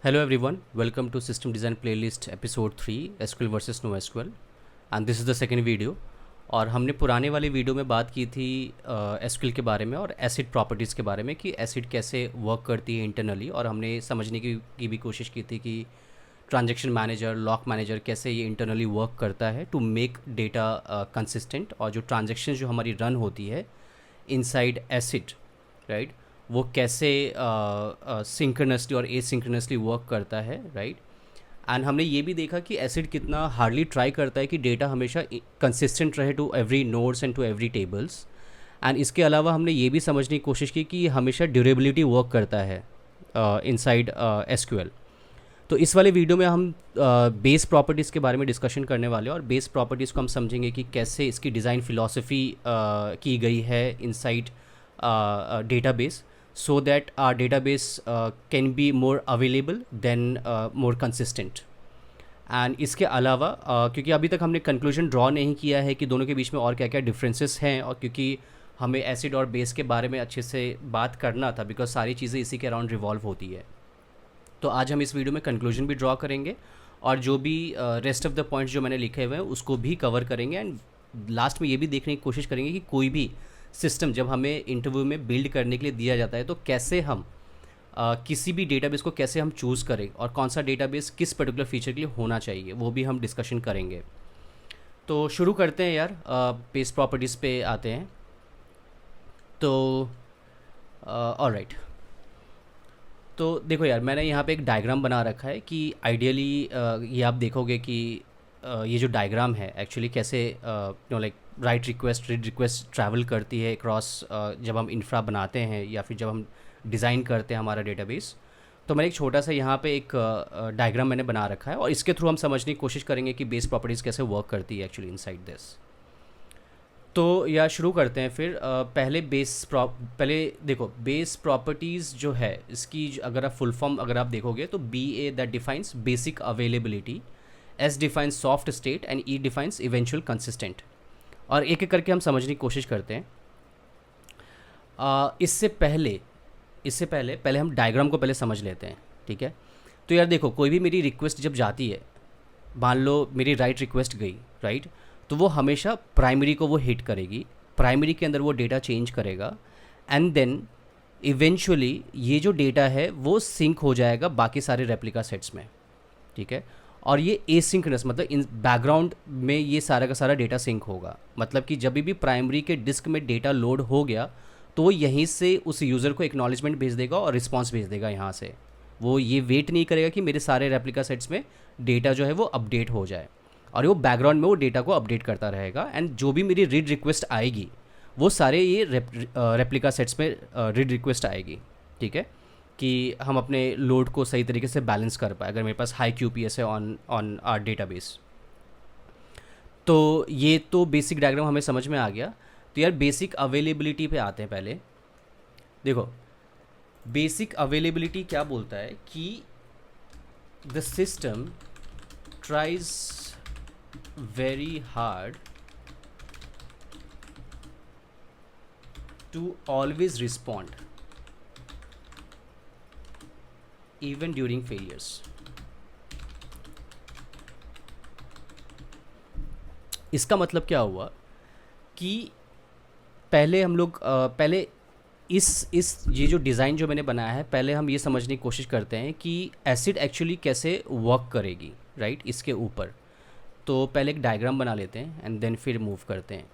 Hello everyone, welcome to System Design Playlist Episode 3 SQL versus NoSQL and this is the second video। और हमने पुराने वाले video में बात की थी एसक्यूएल के बारे में और एसिड प्रॉपर्टीज़ के बारे में कि एसिड कैसे वर्क करती है इंटरनली, और हमने समझने की भी कोशिश की थी कि ट्रांजैक्शन मैनेजर, लॉक मैनेजर कैसे ये इंटरनली वर्क करता है टू मेक डेटा कंसिस्टेंट, और जो ट्रांजैक्शन जो हमारी रन होती है इनसाइड एसिड, राइट, वो कैसे सिंक्रोनसली और एसिंक्रोनसली वर्क करता है, राइट। एंड हमने ये भी देखा कि एसिड कितना हार्डली ट्राई करता है कि डेटा हमेशा कंसिस्टेंट रहे to every nodes and to every tables. And इसके अलावा हमने ये भी समझने की कोशिश की कि हमेशा ड्यूरेबिलिटी वर्क करता है इनसाइड एसक्यूएल। तो इस वाले वीडियो में हम बेस प्रॉपर्टीज़ के बारे में डिस्कशन करने वाले हैं, और बेस प्रॉपर्टीज़ को हम समझेंगे कि कैसे इसकी डिज़ाइन फ़िलॉसफी की गई है inside database, so that our database can be more available then more consistent। And इसके अलावा क्योंकि अभी तक हमने कंक्लूजन ड्रॉ नहीं किया है कि दोनों के बीच में और क्या क्या डिफरेंसेस हैं, और क्योंकि हमें एसिड और बेस के बारे में अच्छे से बात करना था बिकॉज सारी चीज़ें इसी के अराउंड रिवॉल्व होती है, तो आज हम इस वीडियो में कंक्लूजन भी ड्रॉ करेंगे और जो भी रेस्ट ऑफ द पॉइंट्स जो मैंने लिखे हुए हैं उसको भी कवर करेंगे। एंड लास्ट में ये भी देखने की कोशिश करेंगे कि कोई भी सिस्टम जब हमें इंटरव्यू में बिल्ड करने के लिए दिया जाता है तो कैसे हम किसी भी डेटाबेस को कैसे हम चूज़ करें और कौन सा डेटाबेस किस पर्टिकुलर फीचर के लिए होना चाहिए, वो भी हम डिस्कशन करेंगे। तो शुरू करते हैं यार, बेस प्रॉपर्टीज़ पे आते हैं। तो ऑलराइट, तो देखो यार, मैंने यहाँ पे एक डायग्राम बना रखा है कि आइडियली ये आप देखोगे कि ये जो डायग्राम है एक्चुअली कैसे like right request read request travel करती है क्रॉस जब हम इंफ्रा बनाते हैं या फिर जब हम डिज़ाइन करते हैं हमारा डेटाबेस। तो मैंने एक छोटा सा यहाँ पे एक डायग्राम मैंने बना रखा है और इसके थ्रू हम समझने की कोशिश करेंगे कि बेस प्रॉपर्टीज़ कैसे वर्क करती है एक्चुअली इनसाइड दिस। तो या शुरू करते हैं फिर पहले देखो बेस प्रॉपर्टीज़ जो है इसकी अगर आप फुल फॉर्म अगर आप देखोगे तो BA that defines basic availability, S defines soft state and E defines eventual consistent. और एक एक करके हम समझने की कोशिश करते हैं। इससे पहले हम डायग्राम को पहले समझ लेते हैं, ठीक है। तो यार देखो, कोई भी मेरी रिक्वेस्ट जब जाती है, मान लो मेरी राइट रिक्वेस्ट गई, राइट, तो वो हमेशा प्राइमरी को वो हिट करेगी, प्राइमरी के अंदर वो डेटा चेंज करेगा एंड देन इवेंचुअली ये जो डेटा है वो सिंक हो जाएगा बाकी सारे रेप्लिका सेट्स में, ठीक है। और ये एसिंक्रोनस मतलब इन बैकग्राउंड में ये सारा का सारा डेटा सिंक होगा, मतलब कि जब भी प्राइमरी के डिस्क में डेटा लोड हो गया तो वो यहीं से उस यूज़र को एक्नॉलेजमेंट भेज देगा और रिस्पांस भेज देगा यहाँ से। वो ये वेट नहीं करेगा कि मेरे सारे रेप्लिका सेट्स में डेटा जो है वो अपडेट हो जाए, और वो बैकग्राउंड में वो डेटा को अपडेट करता रहेगा। एंड जो भी मेरी रीड रिक्वेस्ट आएगी वो सारे ये रेप्लिका सेट्स में रीड रिक्वेस्ट आएगी, ठीक है, कि हम अपने लोड को सही तरीके से बैलेंस कर पाए अगर मेरे पास हाई QPS है ऑन आवर डेटाबेस। तो ये तो बेसिक डायग्राम हमें समझ में आ गया। तो यार बेसिक अवेलेबिलिटी पे आते हैं। पहले देखो बेसिक अवेलेबिलिटी क्या बोलता है कि the system tries very hard to always respond even during failures. इसका मतलब क्या हुआ कि पहले हम लोग पहले इस ये जो डिज़ाइन जो मैंने बनाया है, पहले हम ये समझने की कोशिश करते हैं कि एसिड एक्चुअली कैसे वर्क करेगी, राइट, इसके ऊपर। तो पहले एक डायग्राम बना लेते हैं एंड देन फिर मूव करते हैं।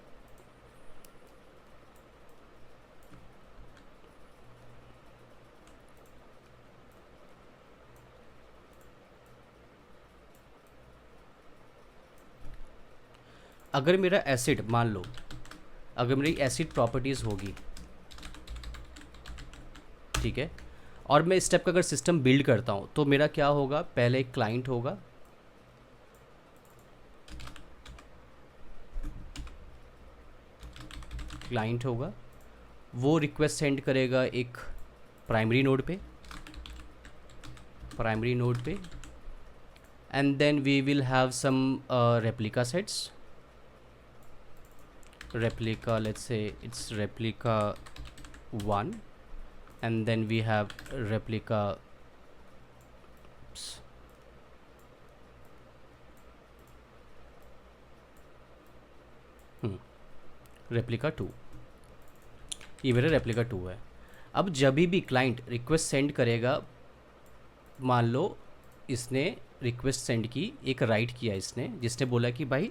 अगर मेरा एसिड मान लो, अगर मेरी एसिड प्रॉपर्टीज़ होगी, ठीक है, और मैं इस स्टेप का अगर सिस्टम बिल्ड करता हूँ तो मेरा क्या होगा, पहले एक क्लाइंट होगा, वो रिक्वेस्ट सेंड करेगा एक प्राइमरी नोड पे and then we will have some replica sets, replica, let's say it's replica 1, and then we have replica replica 2, ये मेरा रेप्लिका 2 है। अब जब भी क्लाइंट रिक्वेस्ट सेंड करेगा, मान लो इसने रिक्वेस्ट सेंड की, एक राइट किया इसने जिसने बोला कि भाई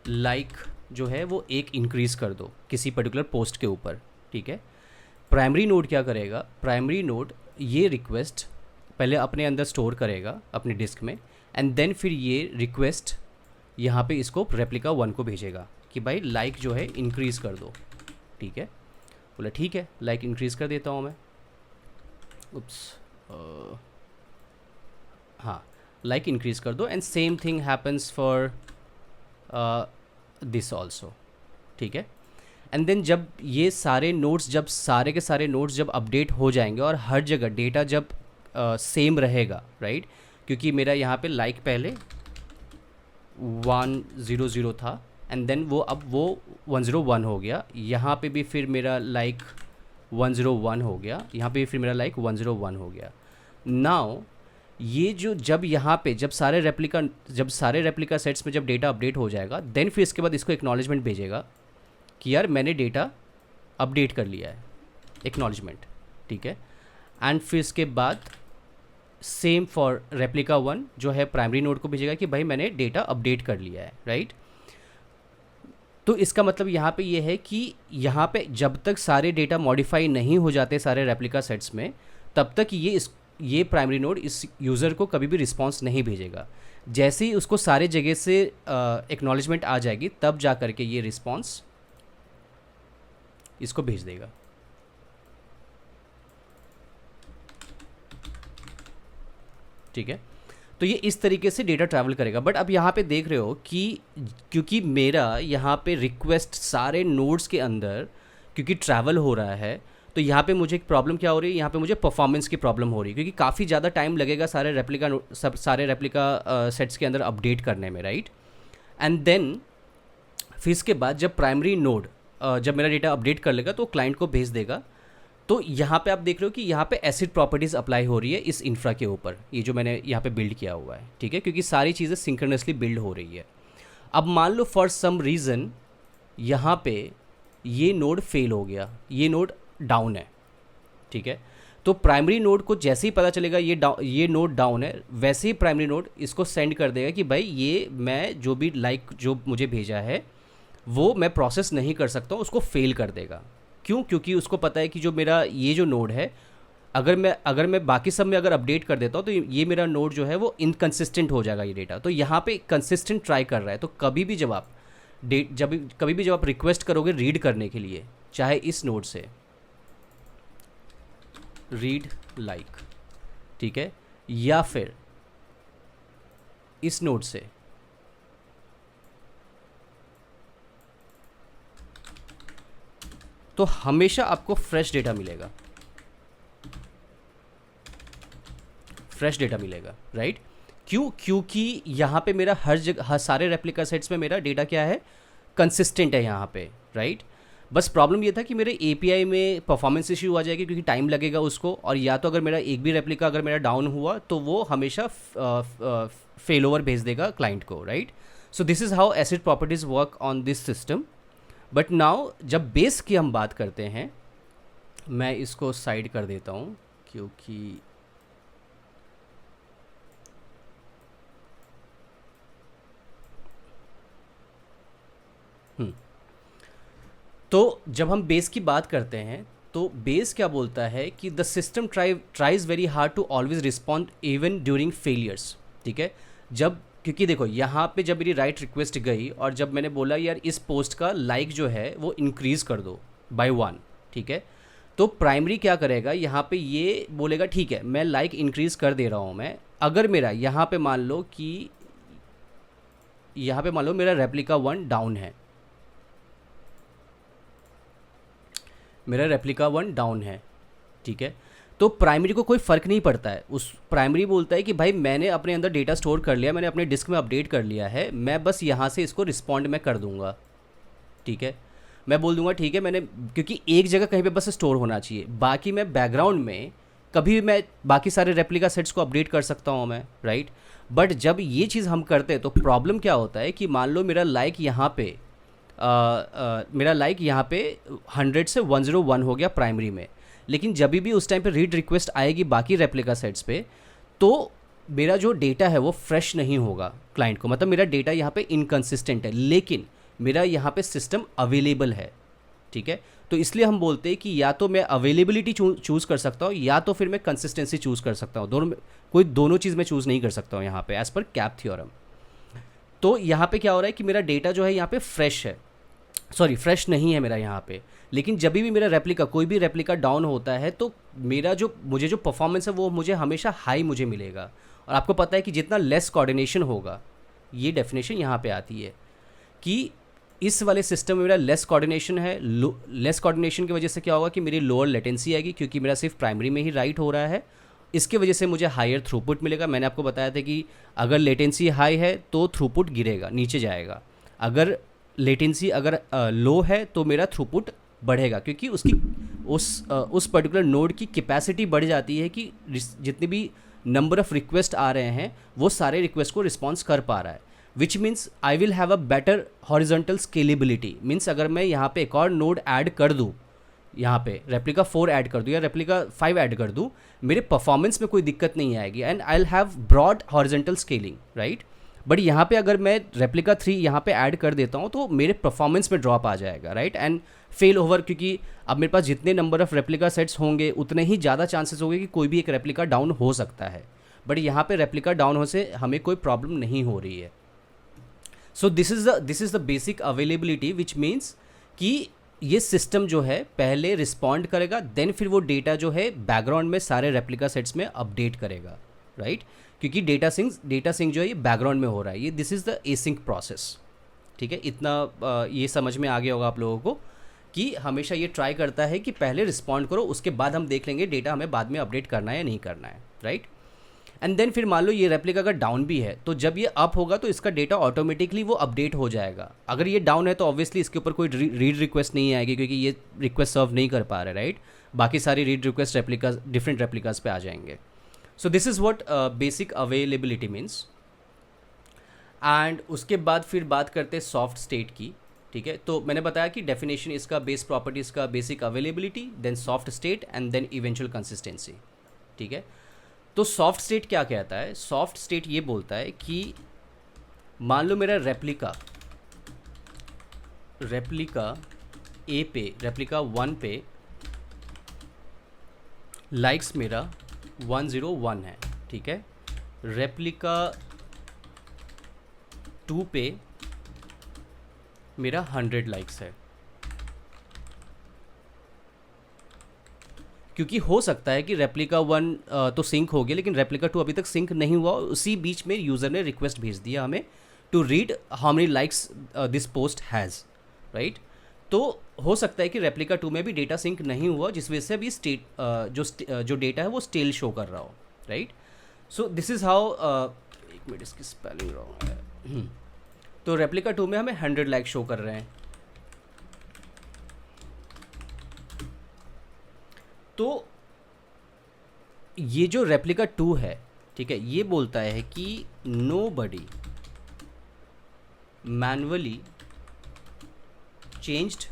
लाइक जो है वो एक इंक्रीज़ कर दो किसी पर्टिकुलर पोस्ट के ऊपर, ठीक है। प्राइमरी नोड क्या करेगा, प्राइमरी नोड ये रिक्वेस्ट पहले अपने अंदर स्टोर करेगा अपने डिस्क में, एंड देन फिर ये रिक्वेस्ट यहाँ पे इसको रेप्लिका 1 को भेजेगा कि भाई लाइक जो है इंक्रीज़ कर दो, ठीक है। बोला ठीक है, लाइक इंक्रीज़ कर देता हूँ मैं। हाँ, लाइक इंक्रीज़ कर दो, and same thing happens for this also, ठीक है। एंड देन जब ये सारे नोड्स, जब सारे के सारे नोड्स जब अपडेट हो जाएंगे और हर जगह डेटा जब सेम रहेगा, राइट, क्योंकि मेरा यहाँ पे लाइक पहले 100 था, एंड देन वो अब वो 101 हो गया, यहाँ पे भी फिर मेरा लाइक 101 हो गया, यहाँ पे भी फिर मेरा लाइक 101 हो गया। नाउ ये जो जब यहाँ पे जब सारे रेप्लिका सेट्स में जब डेटा अपडेट हो जाएगा, देन फिर इसके बाद इसको एक्नॉलेजमेंट भेजेगा कि यार मैंने डेटा अपडेट कर लिया है, एक्नॉलेजमेंट, ठीक है। एंड फिर इसके बाद सेम फॉर रेप्लिका 1 जो है प्राइमरी नोड को भेजेगा कि भाई मैंने डेटा अपडेट कर लिया है, राइट। तो इसका मतलब यहाँ पे ये है कि यहाँ पे जब तक सारे डेटा मॉडिफाई नहीं हो जाते सारे रेप्लिका सेट्स में, तब तक ये प्राइमरी नोड इस यूज़र को कभी भी रिस्पांस नहीं भेजेगा। जैसे ही उसको सारे जगह से एक्नॉलेजमेंट आ जाएगी, तब जा करके ये रिस्पांस इसको भेज देगा। ठीक है, तो ये इस तरीके से डेटा ट्रैवल करेगा। बट अब यहाँ पे देख रहे हो कि क्योंकि मेरा यहाँ पे रिक्वेस्ट सारे नोड्स के अंदर क्योंकि ट्रैवल हो रहा है, तो यहाँ पे मुझे एक प्रॉब्लम क्या हो रही है, यहाँ पे मुझे परफॉर्मेंस की प्रॉब्लम हो रही है, क्योंकि काफ़ी ज़्यादा टाइम लगेगा सारे रेप्लिका सेट्स के अंदर अपडेट करने में, राइट। एंड देन फिर इसके बाद जब प्राइमरी नोड जब मेरा डेटा अपडेट कर लेगा तो क्लाइंट को भेज देगा। तो यहाँ पे आप देख रहे हो कि यहाँ पे एसिड प्रॉपर्टीज़ अप्लाई हो रही है इस इंफ्रा के ऊपर, ये जो मैंने यहाँ पे बिल्ड किया हुआ है, ठीक है, क्योंकि सारी चीज़ें सिंक्रोनसली बिल्ड हो रही है। अब मान लो फॉर सम रीज़न यहाँ पे ये नोड फेल हो गया, ये नोड डाउन है, ठीक है। तो प्राइमरी नोड को जैसे ही पता चलेगा ये नोड डाउन है, वैसे ही प्राइमरी नोड इसको सेंड कर देगा कि भाई ये मैं जो भी जो मुझे भेजा है वो मैं प्रोसेस नहीं कर सकता हूँ, उसको फेल कर देगा। क्यों? क्योंकि उसको पता है कि जो मेरा ये जो नोड है, अगर मैं बाकी सब में अगर अपडेट कर देता हूँ तो ये मेरा नोड जो है वो इनकंसिस्टेंट हो जाएगा ये डेटा। तो यहाँ पे कंसिस्टेंट ट्राई कर रहा है। तो कभी भी जब आप रिक्वेस्ट करोगे रीड करने के लिए, चाहे इस नोड से रीड लाइक, ठीक है, या फिर इस नोड से तो हमेशा आपको फ्रेश डेटा मिलेगा, राइट। क्यों? क्योंकि यहाँ पे मेरा हर सारे रेप्लिका सेट्स में मेरा डेटा क्या है, कंसिस्टेंट है यहाँ पे, राइट। बस प्रॉब्लम ये था कि मेरे एपीआई में परफॉर्मेंस इश्यू आ जाएगी क्योंकि टाइम लगेगा उसको, और या तो अगर मेरा एक भी रेप्लिका अगर मेरा डाउन हुआ तो वो हमेशा फेल ओवर भेज देगा क्लाइंट को, right. So this is how acid properties work on this system. But now जब बेस की हम बात करते हैं, मैं इसको साइड कर देता हूँ क्योंकि तो जब हम बेस की बात करते हैं तो बेस क्या बोलता है कि the system tries very hard to always respond even during failures, ठीक है। क्योंकि देखो यहाँ पे जब मेरी राइट रिक्वेस्ट गई और जब मैंने बोला यार इस पोस्ट का लाइक जो है वो इंक्रीज़ कर दो बाय 1, ठीक है, तो प्राइमरी क्या करेगा, यहाँ पे ये बोलेगा ठीक है मैं लाइक इंक्रीज़ कर दे रहा हूँ मैं। अगर मेरा यहाँ पे मान लो मेरा रेप्लिका 1 डाउन है, ठीक है, तो प्राइमरी को कोई फ़र्क नहीं पड़ता है। उस प्राइमरी बोलता है कि भाई मैंने अपने अंदर डेटा स्टोर कर लिया, मैंने अपने डिस्क में अपडेट कर लिया है, मैं बस यहाँ से इसको रिस्पॉन्ड मैं कर दूँगा, ठीक है। मैं बोल दूँगा ठीक है मैंने, क्योंकि एक जगह कहीं पे बस स्टोर होना चाहिए, बाकी मैं बैकग्राउंड में कभी भी मैं बाकी सारे रेप्लिका सेट्स को अपडेट कर सकता हूँ मैं, राइट। बट जब ये चीज़ हम करते हैं तो प्रॉब्लम क्या होता है कि मान लो मेरा लाइक यहाँ पे मेरा लाइक यहाँ पे 100 से 101 हो गया प्राइमरी में, लेकिन जब भी उस टाइम पे रीड रिक्वेस्ट आएगी बाकी रेप्लिका सेट्स पे, तो मेरा जो डेटा है वो फ्रेश नहीं होगा क्लाइंट को, मतलब मेरा डेटा यहाँ पे इनकन्सिस्टेंट है, लेकिन मेरा यहाँ पे सिस्टम अवेलेबल है, ठीक है। तो इसलिए हम बोलते हैं कि या तो मैं अवेलेबिलिटी चूज़ कर सकता हूँ या तो फिर मैं कंसिस्टेंसी चूज़ कर सकता हूँ, दोनों चीज़ मैं चूज़ नहीं कर सकता हूँ यहाँ पे एज़ पर कैप थ्योरम। तो यहाँ पे क्या हो रहा है कि मेरा डेटा जो है यहाँ पे फ्रेश है, सॉरी फ्रेश नहीं है मेरा यहाँ पे, लेकिन जब भी मेरा रेप्लिका कोई भी रेप्लिका डाउन होता है तो मेरा मुझे जो परफॉर्मेंस है वो मुझे हमेशा हाई मुझे मिलेगा। और आपको पता है कि जितना लेस कोऑर्डिनेशन होगा, ये डेफिनेशन यहाँ पे आती है कि इस वाले सिस्टम में मेरा लेस कोऑर्डिनेशन है, लेस कोऑर्डिनेशन की वजह से क्या होगा कि मेरी लोअर लेटेंसी आएगी, क्योंकि मेरा सिर्फ प्राइमरी में ही राइट हो रहा है। इसके वजह से मुझे हायर थ्रूपुट मिलेगा। मैंने आपको बताया था कि अगर लेटेंसी हाई है तो थ्रूपुट गिरेगा, नीचे जाएगा, अगर लेटेंसी अगर लो है तो मेरा थ्रूपुट बढ़ेगा, क्योंकि उसकी उस पर्टिकुलर नोड की कैपेसिटी बढ़ जाती है कि जितने भी नंबर ऑफ रिक्वेस्ट आ रहे हैं वो सारे रिक्वेस्ट को रिस्पॉन्स कर पा रहा है, which means I will have a better horizontal scalability. Means अगर मैं यहाँ पे एक और नोड ऐड कर दूँ, यहाँ पे रेप्लिका 4 ऐड कर दूँ या रेप्लिका 5 ऐड कर दूँ, मेरे परफॉर्मेंस में कोई दिक्कत नहीं आएगी and I will have broad horizontal scaling, right. But यहाँ पे अगर मैं रेप्लिका 3 यहाँ पे ऐड कर देता हूँ तो मेरे परफॉर्मेंस में ड्रॉप आ जाएगा, राइट, एंड फेल ओवर, क्योंकि अब मेरे पास जितने नंबर ऑफ रेप्लिका सेट्स होंगे उतने ही ज़्यादा चांसेस होंगे कि कोई भी एक रेप्लिका डाउन हो सकता है। बट यहाँ पे रेप्लिका डाउन होने से हमें कोई प्रॉब्लम नहीं हो रही है। So this is the basic availability, which means कि ये सिस्टम जो है पहले रिस्पॉन्ड करेगा, देन फिर वो डेटा जो है बैकग्राउंड में सारे रेप्लिका सेट्स में अपडेट करेगा, राइट, क्योंकि डेटा सिंक जो है ये बैकग्राउंड में हो रहा है। ये this is the async process, ठीक है। इतना ये समझ में आ गया होगा आप लोगों को कि हमेशा ये ट्राई करता है कि पहले रिस्पॉन्ड करो, उसके बाद हम देख लेंगे डेटा हमें बाद में अपडेट करना है या नहीं करना है, राइट। एंड देन फिर मान लो ये रेप्लिका अगर डाउन भी है तो जब ये अप होगा तो इसका डेटा ऑटोमेटिकली वो अपडेट हो जाएगा। अगर ये डाउन है तो ऑब्वियसली इसके ऊपर कोई रीड रिक्वेस्ट नहीं आएगी, क्योंकि ये रिक्वेस्ट सर्व नहीं कर पा रहे, राइट। बाकी सारी read request replica different replicas पे आ जाएंगे। सो this is what basic availability means. And उसके बाद फिर बात करते हैं सॉफ्ट स्टेट की, ठीक है। तो मैंने बताया कि डेफिनेशन इसका बेस प्रॉपर्टीज़ का basic availability, then soft state and then eventual consistency, ठीक है। तो सॉफ्ट स्टेट क्या कहता है? सॉफ्ट स्टेट ये बोलता है कि मान लो मेरा रेप्लिका ए पे, रेप्लिका 1 पे लाइक्स मेरा 101 है, ठीक है। रेप्लिका 2 पे मेरा 100 लाइक्स है, क्योंकि हो सकता है कि रेप्लिका 1 तो सिंक हो गया लेकिन रेप्लिका 2 अभी तक सिंक नहीं हुआ। उसी बीच में यूज़र ने रिक्वेस्ट भेज दिया हमें to read how many likes this post has, right. तो हो सकता है कि रेप्लिका 2 में भी डेटा सिंक नहीं हुआ, जिस वजह से अभी जो डेटा है वो स्टिल शो कर रहा हो, right. So this is how, एक मिनट इसकी स्पेलिंग रॉन्ग है। तो रेप्लिका 2 में हमें 100 लाइक शो कर रहे हैं। तो ये जो रेप्लिका 2 है, ठीक है, ये बोलता है कि nobody manually changed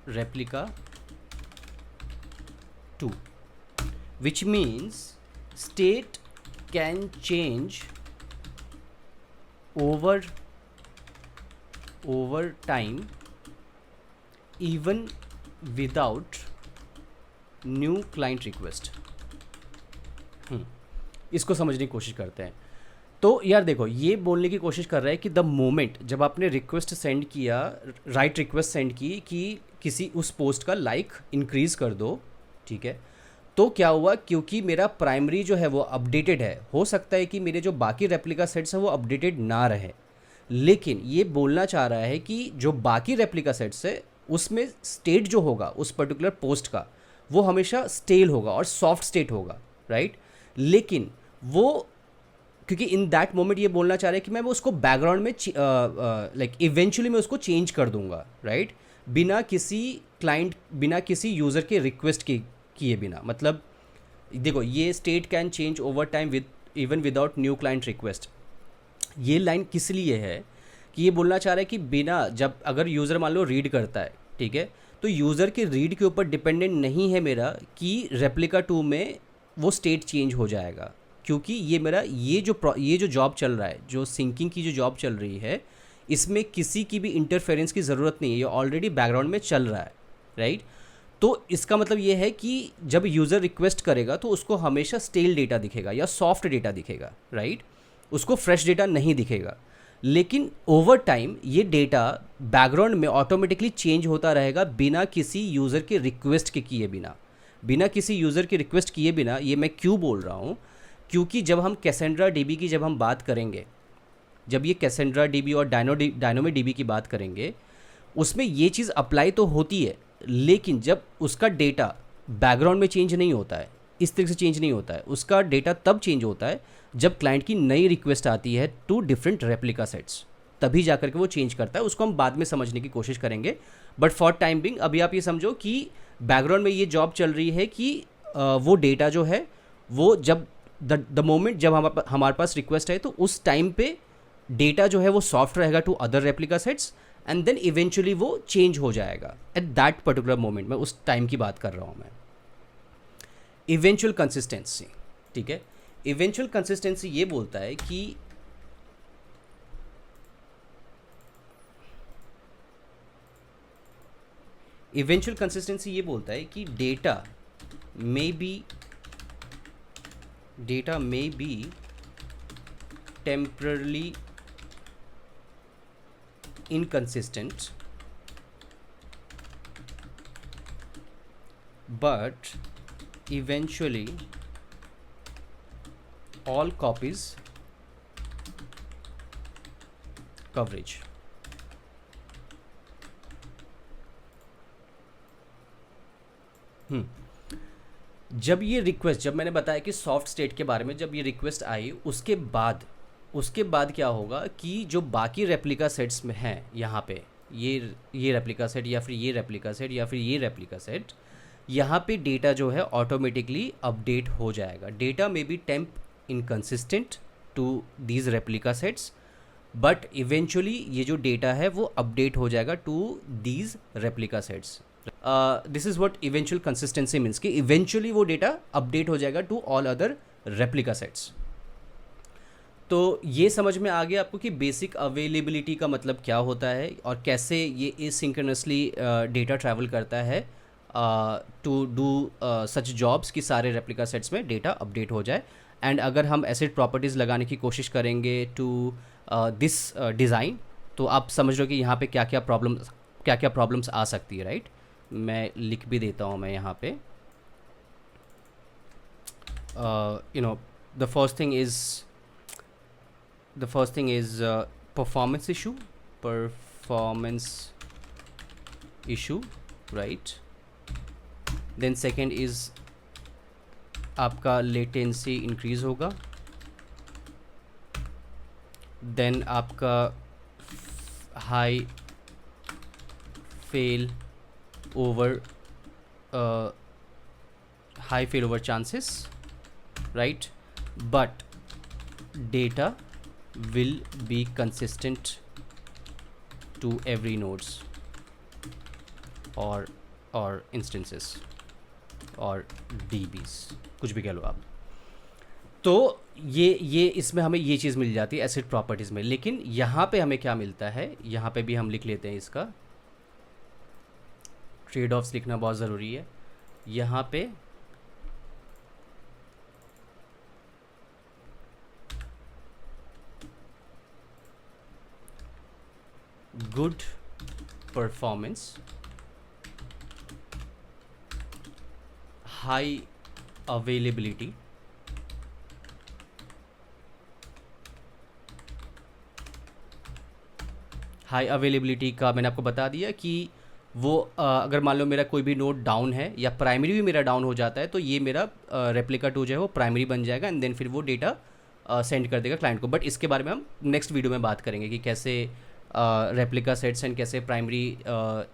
replica 2, which means state can change over time even without new client request. इसको समझने की कोशिश करते हैं। तो यार देखो, ये बोलने की कोशिश कर रहा है कि द मोमेंट जब आपने रिक्वेस्ट सेंड किया, राइट रिक्वेस्ट सेंड की कि किसी उस पोस्ट का लाइक इंक्रीज़ कर दो, ठीक है, तो क्या हुआ, क्योंकि मेरा प्राइमरी जो है वो अपडेटेड है, हो सकता है कि मेरे जो बाकी रेप्लिका सेट्स हैं वो अपडेटेड ना रहे, लेकिन ये बोलना चाह रहा है कि जो बाकी रेप्लिका सेट्स है उसमें स्टेट जो होगा उस पर्टिकुलर पोस्ट का वो हमेशा स्टेल होगा और सॉफ्ट स्टेट होगा, राइट। लेकिन वो क्योंकि इन दैट मोमेंट ये बोलना चाह रहे हैं कि मैं वो उसको बैकग्राउंड में लाइक इवेंचुअली मैं उसको चेंज कर दूंगा, राइट, बिना किसी यूज़र के रिक्वेस्ट किए बिना। मतलब देखो, ये state can change over time with even without new client request. ये लाइन किस लिए है कि ये बोलना चाह रहा है कि बिना, जब अगर यूज़र मान लो रीड करता है, ठीक है, तो यूज़र के रीड के ऊपर डिपेंडेंट नहीं है मेरा कि रेप्लिका 2 में वो स्टेट चेंज हो जाएगा, क्योंकि ये मेरा ये जो जॉब चल रहा है, जो सिंकिंग की जो जॉब चल रही है, इसमें किसी की भी इंटरफेरेंस की ज़रूरत नहीं है, ये ऑलरेडी बैकग्राउंड में चल रहा है, राइट। तो इसका मतलब ये है कि जब यूज़र रिक्वेस्ट करेगा तो उसको हमेशा स्टेल डेटा दिखेगा या सॉफ्ट डेटा दिखेगा, राइट, उसको फ्रेश डेटा नहीं दिखेगा। लेकिन ओवर टाइम ये डेटा बैकग्राउंड में ऑटोमेटिकली चेंज होता रहेगा बिना किसी यूज़र के रिक्वेस्ट के किए बिना। बिना किसी यूज़र की रिक्वेस्ट किए बिना, ये मैं क्यों बोल रहा हूँ, क्योंकि जब हम कैसेंड्रा डीबी की जब हम बात करेंगे, जब ये कैसेंड्रा डीबी और डायनोमी डीबी की बात करेंगे, उसमें ये चीज़ अप्लाई तो होती है, लेकिन जब उसका डेटा बैकग्राउंड में चेंज नहीं होता है, इस तरह से चेंज नहीं होता है, उसका डेटा तब चेंज होता है जब क्लाइंट की नई रिक्वेस्ट आती है टू डिफरेंट रेप्लिका सेट्स, तभी जाकर के वो चेंज करता है। उसको हम बाद में समझने की कोशिश करेंगे, बट फॉर टाइम बिंग अभी आप ये समझो कि बैकग्राउंड में ये जॉब चल रही है कि वो डेटा जो है वो जब द मोमेंट जब हमारे पास रिक्वेस्ट है तो उस टाइम पे डेटा जो है वो सॉफ्ट रहेगा to other replica sets, and then eventually वो चेंज हो जाएगा एट दैट पर्टिकुलर मोमेंट में। उस टाइम की बात कर रहा हूँ मैं। इवेंचुअल कंसिस्टेंसी, ठीक है, इवेंचुअल कंसिस्टेंसी ये बोलता है कि इवेंचुअल कंसिस्टेंसी ये बोलता है कि data may be temporarily inconsistent, but eventually all copies coverage। जब ये रिक्वेस्ट, जब मैंने बताया कि सॉफ्ट स्टेट के बारे में, जब ये रिक्वेस्ट आई उसके बाद क्या होगा कि जो बाकी रेप्लिका सेट्स में हैं, यहाँ पे ये रेप्लिका सेट या फिर ये रेप्लिका सेट या फिर ये रेप्लिका सेट, यहाँ पे डेटा जो है ऑटोमेटिकली अपडेट हो जाएगा। डेटा में be temp inconsistent to these replica sets, but eventually ये जो डेटा है वो अपडेट हो जाएगा to these replica sets. This is what eventual consistency means, कि इवेंचुअली वो डेटा अपडेट हो जाएगा to all other replica sets. तो ये समझ में आ गया आपको कि बेसिक अवेलेबिलिटी का मतलब क्या होता है और कैसे ये एसिंक्रोनसली डेटा ट्रैवल करता है टू डू सच जॉब्स कि सारे रेप्लिका सेट्स में डेटा अपडेट हो जाए। एंड अगर हम एसिड प्रॉपर्टीज़ लगाने की कोशिश करेंगे टू दिस डिज़ाइन, तो आप समझ लो कि यहाँ पे क्या क्या प्रॉब्लम्स आ सकती है, राइट। मैं लिख भी देता हूँ मैं यहाँ पे, you know, the first thing is performance issue, right. Then second is आपका लेटेंसी इंक्रीज़ होगा। देन आपका high fail over chances, right, but data will be consistent to every nodes or instances और DBs, कुछ भी कह लो आप। तो ये इसमें हमें ये चीज़ मिल जाती है एसिड प्रॉपर्टीज़ में। लेकिन यहाँ पे हमें क्या मिलता है, यहाँ पे भी हम लिख लेते हैं, इसका ट्रेड ऑफ्स लिखना बहुत ज़रूरी है। यहाँ पे good performance, high availability, high availability का मैंने आपको बता दिया कि वो अगर मान लो मेरा कोई भी नोड डाउन है या प्राइमरी भी मेरा डाउन हो जाता है, तो ये मेरा रेप्लिका 2 जो है वो प्राइमरी बन जाएगा एंड देन फिर वो डेटा सेंड कर देगा क्लाइंट को। बट इसके बारे में हम नेक्स्ट वीडियो में बात करेंगे कि कैसे रेप्लिका सेट्स एंड कैसे प्राइमरी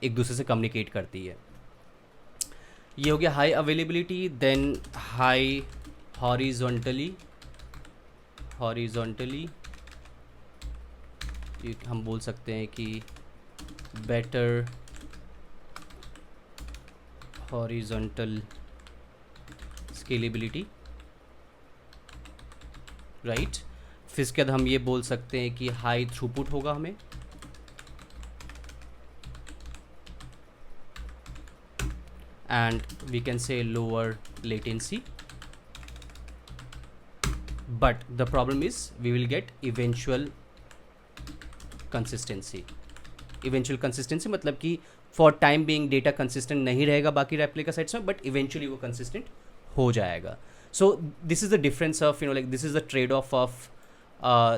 एक दूसरे से कम्युनिकेट करती है। ये हो गया high availability, then high horizontally, हम बोल सकते हैं कि बेटर हॉरिजॉन्टल स्केलेबिलिटी, राइट। फिर इसके बाद हम ये बोल सकते हैं कि हाई थ्रूपुट होगा हमें, and we can say lower latency, but the problem is we will get eventual consistency. Eventual consistency मतलब कि for time being data consistent नहीं रहेगा बाकी रेप्लिका सेट्स में, बट इवेंचुअली वो कंसिस्टेंट हो जाएगा। So this is the difference of like this is the trade off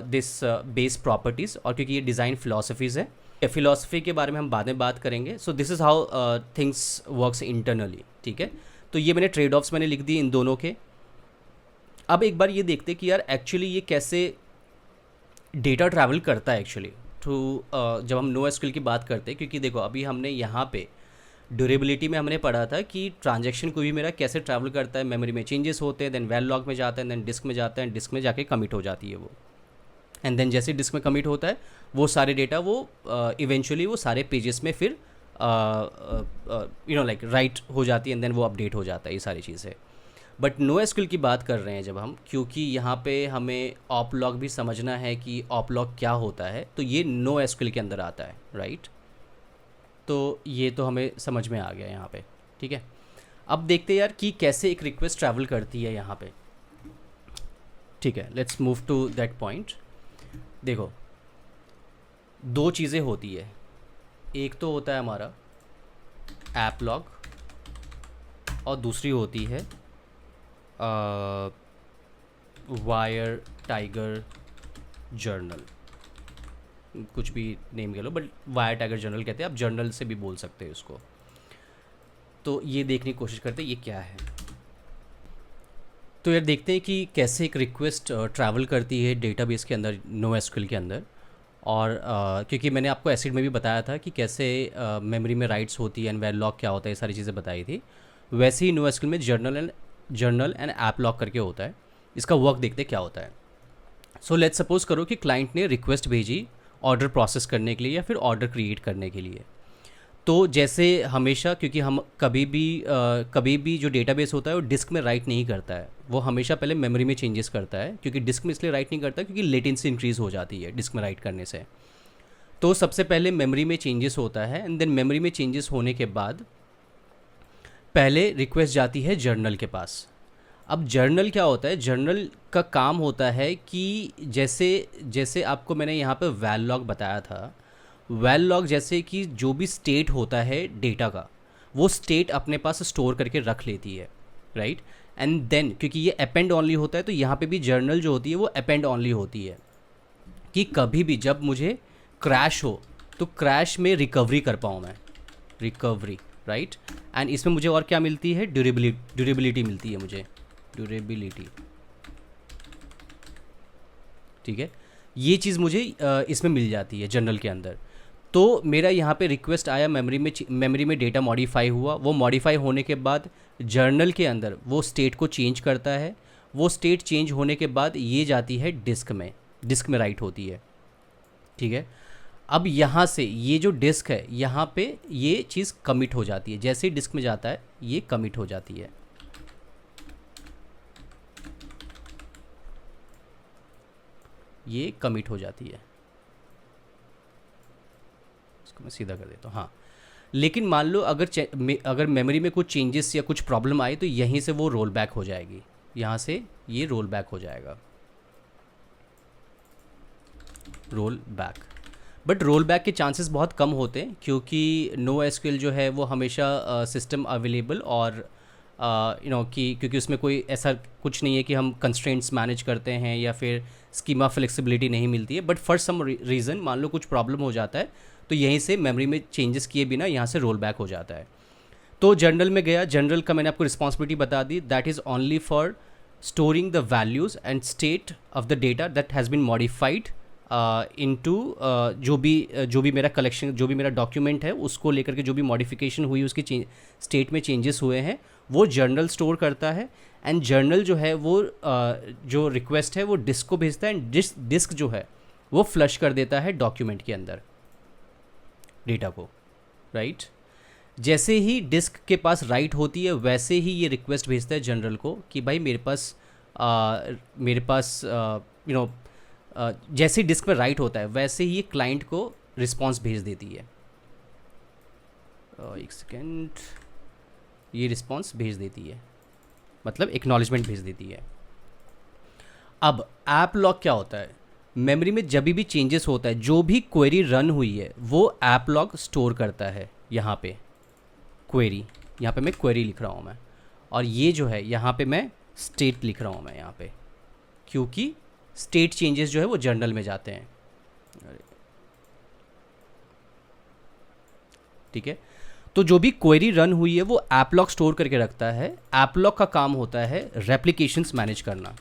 this base properties. और क्योंकि ये डिज़ाइन फिलोसफीज़ है, फिलोसफी के बारे में हम बाद में बात करेंगे। सो this is how things works internally, ठीक है। तो ये मैंने ट्रेड ऑफ्स मैंने लिख दिए इन दोनों के। अब एक बार ये देखते कि यार एक्चुअली ये कैसे डेटा ट्रैवल करता है एक्चुअली थ्रू, जब हम नो एसक्यूएल की बात करते हैं। क्योंकि देखो अभी हमने यहाँ पे ड्यूरेबिलिटी में हमने पढ़ा था कि ट्रांजैक्शन को भी मेरा कैसे ट्रैवल करता है, मेमोरी में चेंजेस होते हैं, देन वेल लॉग में जाता है, देन डिस्क में जाता है, डिस्क में जाके कमिट हो जाती है वो, एंड देन जैसे डिस्क में कमिट होता है वो सारे डेटा वो इवेंचुअली वो सारे पेजेस में फिर लाइक राइट हो जाती है, एंड देन वो अपडेट हो जाता है, ये सारी चीज़ें। बट नो एसक्यूएल की बात कर रहे हैं जब हम, क्योंकि यहाँ पे हमें ऑप लॉग भी समझना है कि ऑप लॉग क्या होता है, तो ये नो एसक्यूएल के अंदर आता है, राइट। तो ये तो हमें समझ में आ गया यहाँ पे, ठीक है। अब देखते हैं यार कि कैसे एक रिक्वेस्ट ट्रैवल करती है यहाँ पे, ठीक है। Let's move to that point. देखो दो चीज़ें होती है, एक तो होता है हमारा ऐप लॉग और दूसरी होती है वायर टाइगर जर्नल, कुछ भी नेम कह लो, बट वायर टाइगर जर्नल कहते हैं, आप जर्नल से भी बोल सकते हैं उसको। तो ये देखने की कोशिश करते हैं ये क्या है। तो यार देखते हैं कि कैसे एक रिक्वेस्ट ट्रैवल करती है डेटाबेस के अंदर, नो एसक्यूएल के अंदर। और क्योंकि मैंने आपको एसिड में भी बताया था कि कैसे मेमोरी में राइट्स होती है एंड वेल लॉग क्या होता है, ये सारी चीज़ें बताई थी। वैसे ही नो एसक्यूएल में जर्नल एंड ऐप लॉग करके होता है। इसका वर्क देखते क्या होता है। सो लेट्स सपोज करो कि क्लाइंट ने रिक्वेस्ट भेजी ऑर्डर प्रोसेस करने के लिए या फिर ऑर्डर क्रिएट करने के लिए। तो जैसे हमेशा, क्योंकि हम कभी भी जो डेटाबेस होता है वो डिस्क में राइट नहीं करता है, वो हमेशा पहले मेमोरी में चेंजेस करता है। क्योंकि डिस्क में इसलिए राइट नहीं करता क्योंकि लेटेंसी इंक्रीज़ हो जाती है डिस्क में राइट करने से। तो सबसे पहले मेमोरी में चेंजेस होता है, एंड देन मेमोरी में चेंजेस होने के बाद पहले रिक्वेस्ट जाती है जर्नल के पास। अब जर्नल क्या होता है, जर्नल का काम होता है कि जैसे आपको मैंने यहाँ पे वैल लॉग बताया था, वैल लॉग जैसे कि जो भी स्टेट होता है डेटा का, वो स्टेट अपने पास स्टोर करके रख लेती है, राइट। एंड देन क्योंकि ये अपेंड ऑनली होता है, तो यहाँ पे भी जर्नल जो होती है वो अपेंड ऑनली होती है कि कभी भी जब मुझे क्रैश हो तो क्रैश में रिकवरी कर पाऊँ मैं, रिकवरी, राइट। एंड इसमें मुझे और क्या मिलती है, ड्यूरेबिलिटी मिलती है मुझे, ड्यूरेबिलिटी, ठीक है। ये चीज़ मुझे इसमें मिल जाती है जर्नल के अंदर। तो मेरा यहाँ पे रिक्वेस्ट आया, मेमोरी में डेटा मॉडिफाई हुआ, वो मॉडिफाई होने के बाद जर्नल के अंदर वो स्टेट को चेंज करता है। वो स्टेट चेंज होने के बाद ये जाती है डिस्क में राइट होती है, ठीक है। अब यहाँ से ये जो डिस्क है यहाँ पे ये चीज़ कमिट हो जाती है, जैसे ही डिस्क में जाता है ये कमिट हो जाती है, ये कमिट हो जाती है। इसको मैं सीधा कर देता हूँ, हाँ। लेकिन मान लो अगर मेमोरी में कुछ चेंजेस या कुछ प्रॉब्लम आई तो यहीं से वो रोल बैक हो जाएगी, यहाँ से ये रोल बैक हो जाएगा, roll back. But roll back के चांसेस बहुत कम होते हैं क्योंकि नो एसक्यूएल जो है वो हमेशा सिस्टम अवेलेबल और कि क्योंकि उसमें कोई ऐसा कुछ नहीं है कि हम कंस्ट्रेंट्स मैनेज करते हैं या फिर स्कीमा फ्लेक्सिबिलिटी नहीं मिलती है। बट फॉर सम रीज़न मान लो कुछ प्रॉब्लम हो जाता है तो यहीं से मेमोरी में चेंजेस किए बिना यहाँ से रोल बैक हो जाता है। तो जर्नल में गया, जर्नल का मैंने आपको रिस्पॉन्सिबिलिटी बता दी, that is only for storing the values and state of the data that has been modified into जो भी मेरा कलेक्शन, जो भी मेरा डॉक्यूमेंट है, उसको लेकर के जो भी मॉडिफिकेशन हुई, उसकी स्टेट में चेंजेस हुए हैं, वो जर्नल स्टोर करता है। एंड जर्नल जो है वो जो रिक्वेस्ट है वो डिस्क को भेजता है, एंड डिस्क जो है वो फ्लश कर देता है डॉक्यूमेंट के अंदर डेटा को, राइट। जैसे ही डिस्क के पास राइट होती है, वैसे ही ये रिक्वेस्ट भेजता है जनरल को कि भाई मेरे पास जैसे ही डिस्क पर राइट होता है, वैसे ही ये क्लाइंट को रिस्पॉन्स भेज देती है। एक सेकेंड, ये रिस्पॉन्स भेज देती है, मतलब एक्नॉलेजमेंट भेज देती है। अब ऐप लॉग क्या होता है, मेमोरी में जब भी चेंजेस होता है, जो भी क्वेरी रन हुई है वो ऐप लॉग स्टोर करता है। यहाँ पे क्वेरी, यहाँ पे मैं क्वेरी लिख रहा हूँ मैं, और ये जो है यहाँ पे मैं स्टेट लिख रहा हूँ मैं यहाँ पे, क्योंकि स्टेट चेंजेस जो है वो जर्नल में जाते हैं। ठीक है, तो जो भी क्वेरी रन हुई है वो ऐप लॉग स्टोर करके रखता है। ऐप लॉग का काम होता है रेप्लिकेशंस मैनेज करना,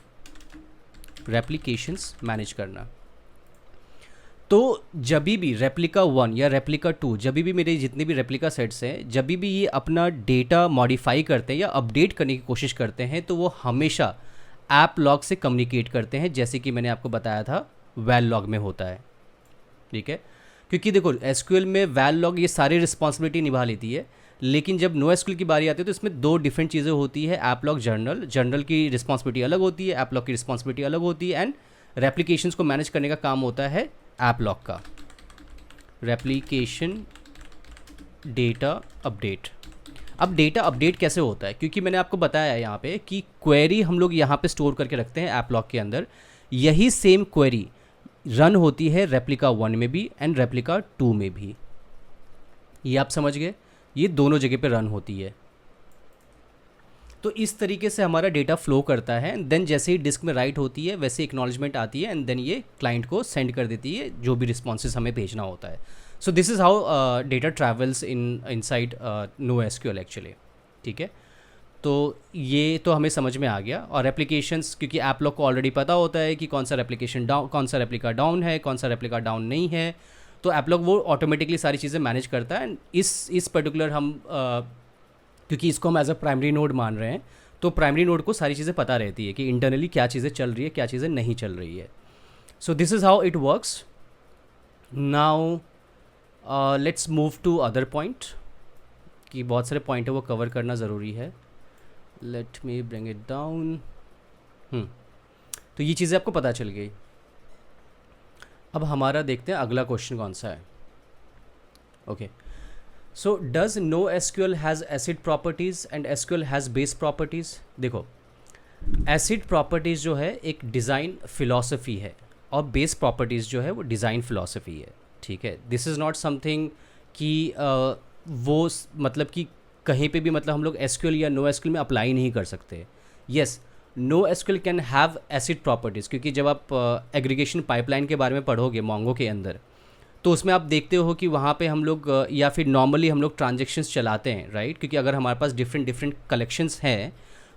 रेप्लिकेशंस मैनेज करना। तो जब भी रेप्लिका 1 या रेप्लिका 2, जब भी मेरे जितने भी रेप्लिका सेट्स हैं, जब भी ये अपना डेटा मॉडिफाई करते हैं या अपडेट करने की कोशिश करते हैं, तो वो हमेशा ऐप लॉग से कम्युनिकेट करते हैं, जैसे कि मैंने आपको बताया था वैल लॉग में होता है। ठीक है, क्योंकि देखो एसक्यूएल में वैल लॉग ये सारी रिस्पॉन्सिबिलिटी निभा लेती है, लेकिन जब नो एसक्यूएल की बारी आती है तो इसमें दो डिफरेंट चीज़ें होती है। ऐप लॉग जर्नल की रिस्पॉन्सिबिलिटी अलग होती है, ऐप लॉग की रिस्पॉन्सिबिलिटी अलग होती है, एंड रेप्लिकेशंस को मैनेज करने का काम होता है ऐप लॉग का। Replication data update. अब डेटा अपडेट कैसे होता है, क्योंकि मैंने आपको बताया है यहाँ पे कि क्वेरी हम लोग यहाँ पे स्टोर करके रखते हैं ऐप लॉग के अंदर, यही सेम क्वेरी रन होती है रेप्लिका 1 में भी एंड रेप्लिका 2 में भी। ये आप समझ गए, ये दोनों जगह पे रन होती है। तो इस तरीके से हमारा डेटा फ्लो करता है, एंड देन जैसे ही डिस्क में राइट होती है वैसे एक्नॉलेजमेंट आती है, एंड देन ये क्लाइंट को सेंड कर देती है जो भी रिस्पॉन्सेज हमें भेजना होता है। So this is how data travels inside no SQL actually. ठीक है, तो ये तो हमें समझ में आ गया। और एप्लीकेशंस, क्योंकि ऐप लॉग को ऑलरेडी पता होता है कि कौन सा रेप्लिकेशन डाउन, कौन सा रेप्लिका डाउन है, कौन सा रेप्लिका डाउन नहीं है, तो ऐप लॉग वो ऑटोमेटिकली सारी चीज़ें मैनेज करता है। इस पर्टिकुलर हम क्योंकि इसको हम एज अ प्राइमरी नोड मान रहे हैं, तो प्राइमरी नोड को सारी चीज़ें पता रहती है कि इंटरनली क्या चीज़ें चल रही है, क्या चीज़ें नहीं चल रही है। So this is how it works. Now let's move to other point, कि बहुत सारे पॉइंट है वो कवर करना ज़रूरी है। Let me bring it down. तो ये चीज़ें आपको पता चल गई। अब हमारा देखते हैं अगला क्वेश्चन कौन सा है। Okay, so does no SQL has acid properties and SQL has base properties. देखो, एसिड प्रॉपर्टीज़ जो है एक डिज़ाइन फ़िलॉसफी है, और बेस प्रॉपर्टीज़ जो है वो डिज़ाइन फ़िलॉसफी है। ठीक है, दिस इज़ नॉट समथिंग कि वो मतलब कि कहीं पे भी मतलब हम लोग एसक्यूएल या नो एसक्यूएल में अप्लाई नहीं कर सकते। Yes, no SQL can have acid properties, क्योंकि जब आप एग्रीगेशन पाइपलाइन के बारे में पढ़ोगे मोंगो के अंदर, तो उसमें आप देखते हो कि वहाँ पे हम लोग या फिर नॉर्मली हम लोग ट्रांजेक्शन्स चलाते हैं, राइट। क्योंकि अगर हमारे पास डिफरेंट कलेक्शंस हैं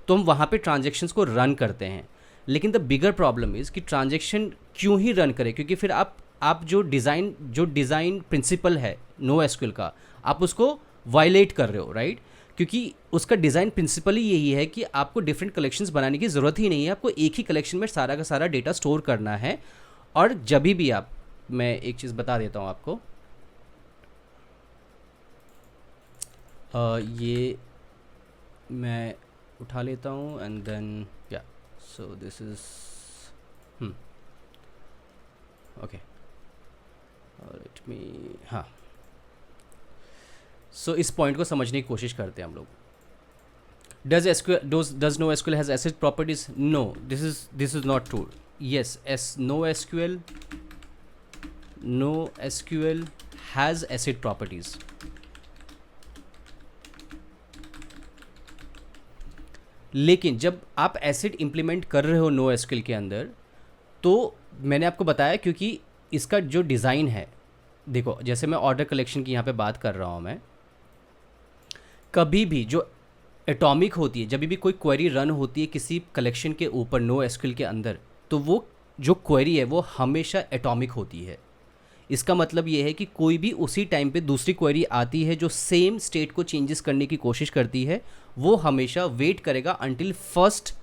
तो हम वहाँ पे ट्रांजेक्शन्स को रन करते हैं। लेकिन द बिगर प्रॉब्लम इज़ कि ट्रांजेक्शन क्यों ही रन करें, क्योंकि फिर आप जो डिज़ाइन प्रिंसिपल है नो एसक्यूएल का, आप उसको वायलेट कर रहे हो, राइट। क्योंकि उसका डिज़ाइन प्रिंसिपल ही यही है कि आपको डिफरेंट कलेक्शंस बनाने की ज़रूरत ही नहीं है, आपको एक ही कलेक्शन में सारा का सारा डेटा स्टोर करना है। और जब भी आप, मैं एक चीज़ बता देता हूँ आपको, ये मैं उठा लेता हूँ एंड देन या सो this is okay, let me, हाँ। सो इस पॉइंट को समझने की कोशिश करते हैं हम लोग। Does no SQL has acid properties? No, this is not true. Yes, no SQL has acid properties. लेकिन जब आप एसिड इम्प्लीमेंट कर रहे हो नो एसक्यूएल के अंदर, तो मैंने आपको बताया क्योंकि इसका जो डिज़ाइन है, देखो जैसे मैं ऑर्डर कलेक्शन की यहाँ पे बात कर रहा हूँ, मैं कभी भी जो एटॉमिक होती है, जब भी कोई क्वेरी रन होती है किसी कलेक्शन के ऊपर नो एसक्यूएल के अंदर, तो वो जो क्वेरी है वो हमेशा एटॉमिक होती है। इसका मतलब ये है कि कोई भी उसी टाइम पे दूसरी क्वेरी आती है जो सेम स्टेट को चेंजेस करने की कोशिश करती है, वो हमेशा वेट करेगा अंटिल फर्स्ट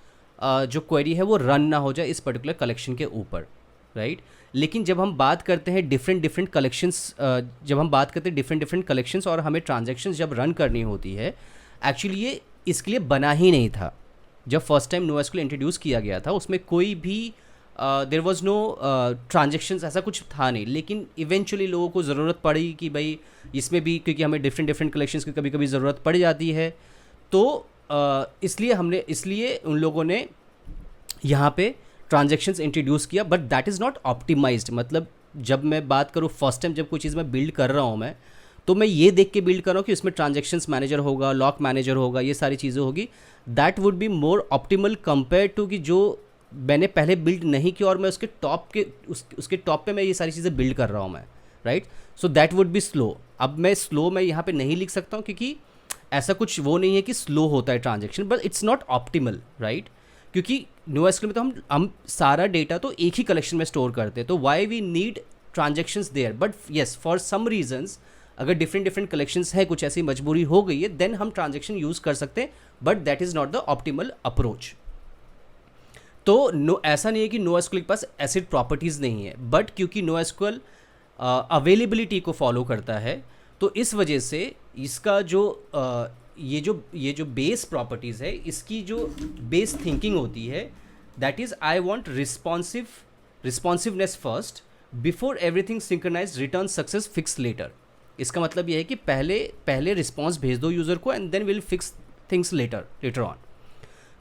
जो क्वेरी है वो रन ना हो जाए इस पर्टिकुलर कलेक्शन के ऊपर, राइट। लेकिन जब हम बात करते हैं डिफरेंट डिफरेंट कलेक्शंस, जब हम बात करते हैं डिफरेंट डिफरेंट कलेक्शंस और हमें ट्रांजैक्शंस जब रन करनी होती है, एक्चुअली ये इसके लिए बना ही नहीं था। जब फर्स्ट टाइम NoSQL इंट्रोड्यूस किया गया था उसमें कोई भी देर वॉज नो ट्रांजेक्शन्स, ऐसा कुछ था नहीं। लेकिन इवेंचुअली लोगों को ज़रूरत पड़ी कि भाई इसमें भी, क्योंकि हमें डिफरेंट डिफरेंट कलेक्शंस की कभी कभी ज़रूरत पड़ जाती है, तो इसलिए उन लोगों ने यहाँ पे ट्रांजेक्शन्स इंट्रोड्यूस किया। But that is not optimized. मतलब जब मैं बात करूँ फर्स्ट टाइम जब कोई चीज़ मैं बिल्ड कर रहा हूँ मैं, तो मैं ये देख के बिल्ड कर रहा हूँ कि उसमें ट्रांजेक्शन्स मैनेजर होगा, लॉक मैनेजर होगा, ये सारी चीज़ें होगी। That would be more optimal compare to कि जो मैंने पहले बिल्ड नहीं किया और मैं उसके टॉप पे मैं ये सारी चीज़ें बिल्ड कर रहा हूँ मैं, right. So that would be slow. अब मैं यहाँ पे नहीं लिख सकता हूँ क्योंकि ऐसा कुछ वो नहीं है कि स्लो होता है transaction, but it's not optimal, right. क्योंकि NoSQL में तो हम सारा डेटा तो एक ही कलेक्शन में स्टोर करते हैं, तो why we need transactions there. But yes, for some reasons अगर डिफरेंट डिफरेंट कलेक्शंस है, कुछ ऐसी मजबूरी हो गई है, देन हम ट्रांजेक्शन यूज़ कर सकते हैं, but that is not the optimal approach. तो ऐसा नहीं है कि NoSQL के पास एसिड प्रॉपर्टीज़ नहीं है, बट क्योंकि NoSQL अवेलेबिलिटी को फॉलो करता है, तो इस वजह से इसका ये जो बेस प्रॉपर्टीज़ है, इसकी जो बेस थिंकिंग होती है, that is I want responsiveness first before everything synchronize, return success, fix later. इसका मतलब ये है कि पहले रिस्पॉन्स भेज दो यूज़र को and then will fix things later on.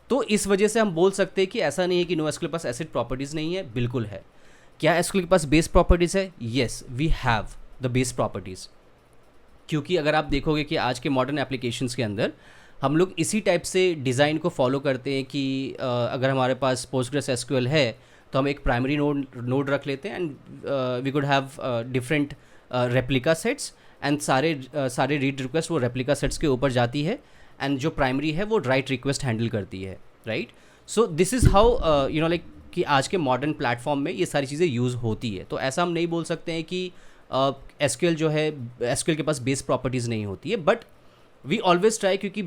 तो इस वजह से हम बोल सकते हैं कि ऐसा नहीं है कि NoSQL के पास एसिड प्रॉपर्टीज़ नहीं है, बिल्कुल है। क्या SQL के पास बेस प्रॉपर्टीज़ है? Yes, we have the base properties. क्योंकि अगर आप देखोगे कि आज के मॉडर्न एप्लीकेशंस के अंदर हम लोग इसी टाइप से डिज़ाइन को फॉलो करते हैं कि अगर हमारे पास PostgreSQL है तो हम एक प्राइमरी नोड रख लेते हैं and we could have different replica sets, and सारे रीड रिक्वेस्ट वो रेप्लिका सेट्स के ऊपर जाती है, एंड जो प्राइमरी है वो राइट रिक्वेस्ट हैंडल करती है, right. So this is how like कि आज के मॉडर्न प्लेटफॉर्म में ये सारी चीज़ें यूज़ होती है। तो ऐसा हम नहीं बोल सकते हैं कि SQL जो है, SQL के पास बेस प्रॉपर्टीज़ नहीं होती है, बट वी ऑलवेज ट्राई, क्योंकि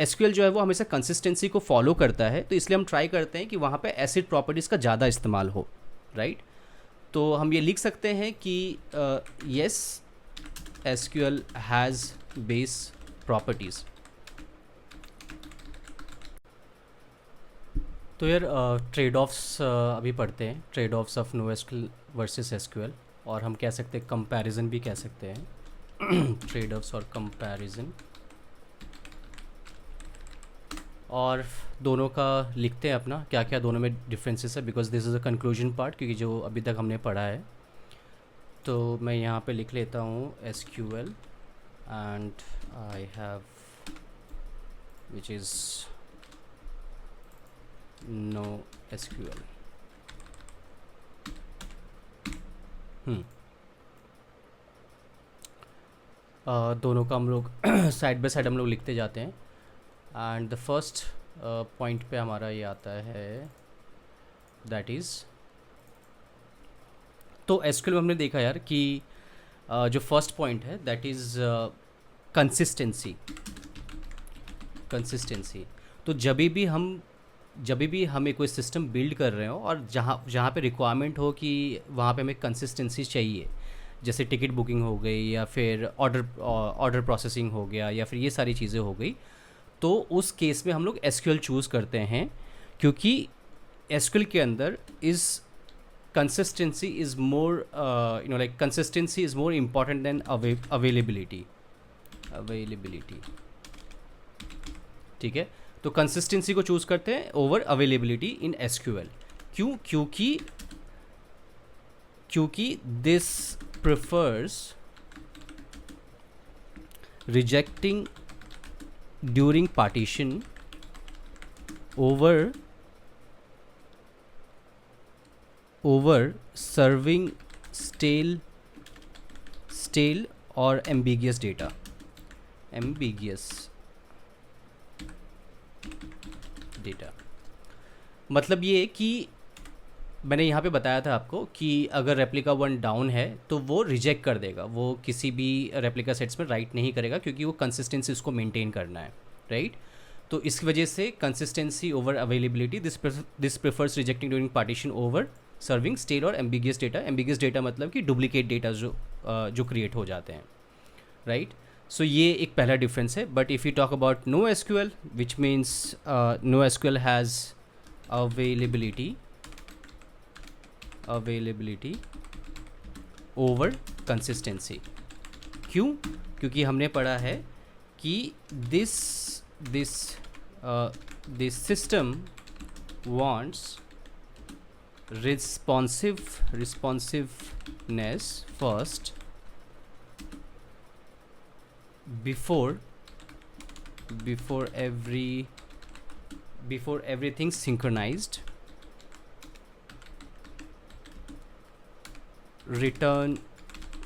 SQL जो है वो हमेशा कंसिस्टेंसी को फॉलो करता है, तो इसलिए हम ट्राई करते हैं कि वहाँ पे एसिड प्रॉपर्टीज़ का ज़्यादा इस्तेमाल हो, राइट। तो हम ये लिख सकते हैं कि yes, SQL has base properties. तो यार ट्रेड ऑफ्स अभी पढ़ते हैं, trade offs of NoSQL versus SQL, और हम कह सकते हैं कंपैरिजन भी कह सकते हैं ट्रेड ऑफ्स और कंपैरिजन, और दोनों का लिखते हैं अपना क्या क्या दोनों में डिफरेंसेस है, because this is a conclusion part, क्योंकि जो अभी तक हमने पढ़ा है। तो मैं यहाँ पे लिख लेता हूँ SQL and I have which is NoSQL। दोनों का हम लोग साइड बाय साइड हम लोग लिखते जाते हैं, एंड द फर्स्ट पॉइंट पे हमारा ये आता है, दैट इज़, तो SQL में हमने देखा यार कि जो फर्स्ट पॉइंट है दैट इज़ कंसिस्टेंसी। तो जब भी हमें कोई सिस्टम बिल्ड कर रहे हो और जहाँ पे रिक्वायरमेंट हो कि वहाँ पे हमें कंसिस्टेंसी चाहिए, जैसे टिकट बुकिंग हो गई या फिर ऑर्डर प्रोसेसिंग हो गया या फिर ये सारी चीज़ें हो गई, तो उस केस में हम लोग SQL चूज़ करते हैं, क्योंकि SQL के अंदर consistency is more consistency is more important than availability। ठीक है, तो कंसिस्टेंसी को चूज़ करते हैं ओवर अवेलेबिलिटी इन SQL। क्यों? क्योंकि this prefers rejecting during partition over serving stale और ambiguous data। मतलब ये कि मैंने यहाँ पे बताया था आपको कि अगर रेप्लिका वन डाउन है तो वो रिजेक्ट कर देगा, वो किसी भी रेप्लिका सेट्स में राइट नहीं करेगा क्योंकि वो कंसिस्टेंसी उसको मेंटेन करना है, राइट। तो इसकी वजह से consistency over availability, this prefers rejecting during partition over serving stale और एम्बिगियस डेटा। एम्बिगियस डेटा मतलब कि डुप्लीकेट डेटा जो क्रिएट हो जाते हैं, राइट। सो ये एक पहला डिफरेंस है। But if you talk about no SQL, which means no SQL has availability over consistency. क्यों? क्योंकि हमने पढ़ा है कि this system wants responsiveness first before everything synchronized, return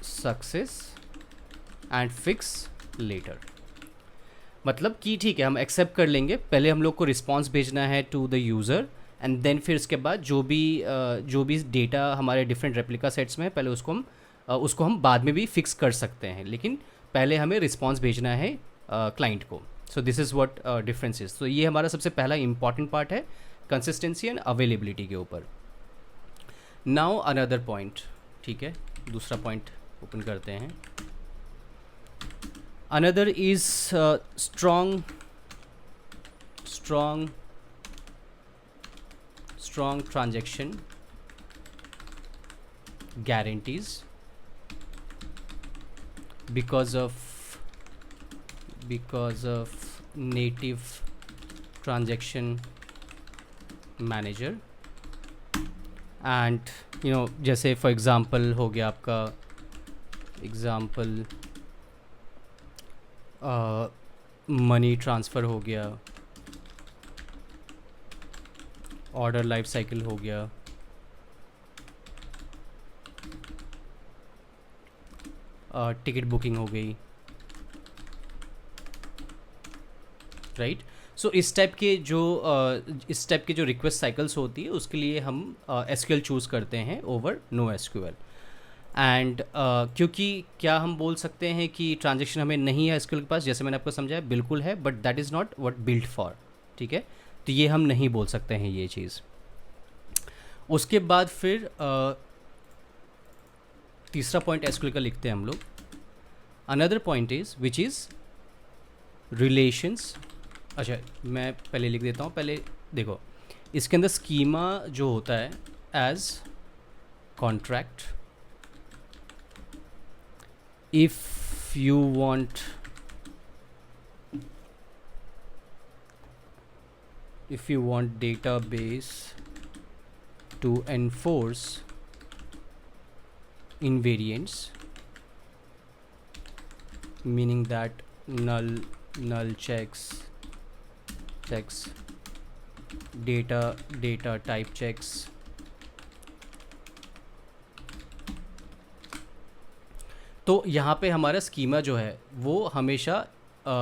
success and fix later। मतलब कि ठीक है, हम एक्सेप्ट कर लेंगे, पहले हम लोग को रिस्पॉन्स भेजना है to the user, and then फिर इसके बाद जो भी डेटा हमारे डिफरेंट रेप्लिका सेट्स में है, पहले उसको हम बाद में भी फिक्स कर सकते हैं, लेकिन पहले हमें रिस्पॉन्स भेजना है क्लाइंट को। सो this is what difference is. तो ये हमारा सबसे पहला इंपॉर्टेंट पार्ट है कंसिस्टेंसी एंड अवेलेबिलिटी के ऊपर। नाउ अनदर पॉइंट, ठीक है, दूसरा पॉइंट ओपन करते हैं। Another is strong transaction guarantees because of native transaction manager। And जैसे फॉर एग्ज़ाम्पल हो गया आपका एग्ज़ाम्पल मनी ट्रांसफ़र हो गया, ऑर्डर लाइफ साइकिल हो गया, टिकट बुकिंग हो गई, राइट। सो इस टाइप के जो रिक्वेस्ट साइकिल्स होती है उसके लिए हम एसक्यूएल चूज़ करते हैं ओवर नो एसक्यूएल। एंड क्योंकि क्या हम बोल सकते हैं कि ट्रांजेक्शन हमें नहीं है एसक्यूएल के पास, जैसे मैंने आपको समझाया, बिल्कुल है, but that is not what built for, ठीक है। तो ये हम नहीं बोल सकते हैं ये चीज़। उसके बाद फिर तीसरा पॉइंट एसक्यूएल का लिखते हैं हम लोग। Another point is which is relations. अच्छा, मैं पहले लिख देता हूँ। पहले देखो, इसके अंदर स्कीमा जो होता है as contract, if you want database to enforce invariants, meaning that null checks, data type checks, तो यहाँ पे हमारा स्कीमा जो है वो हमेशा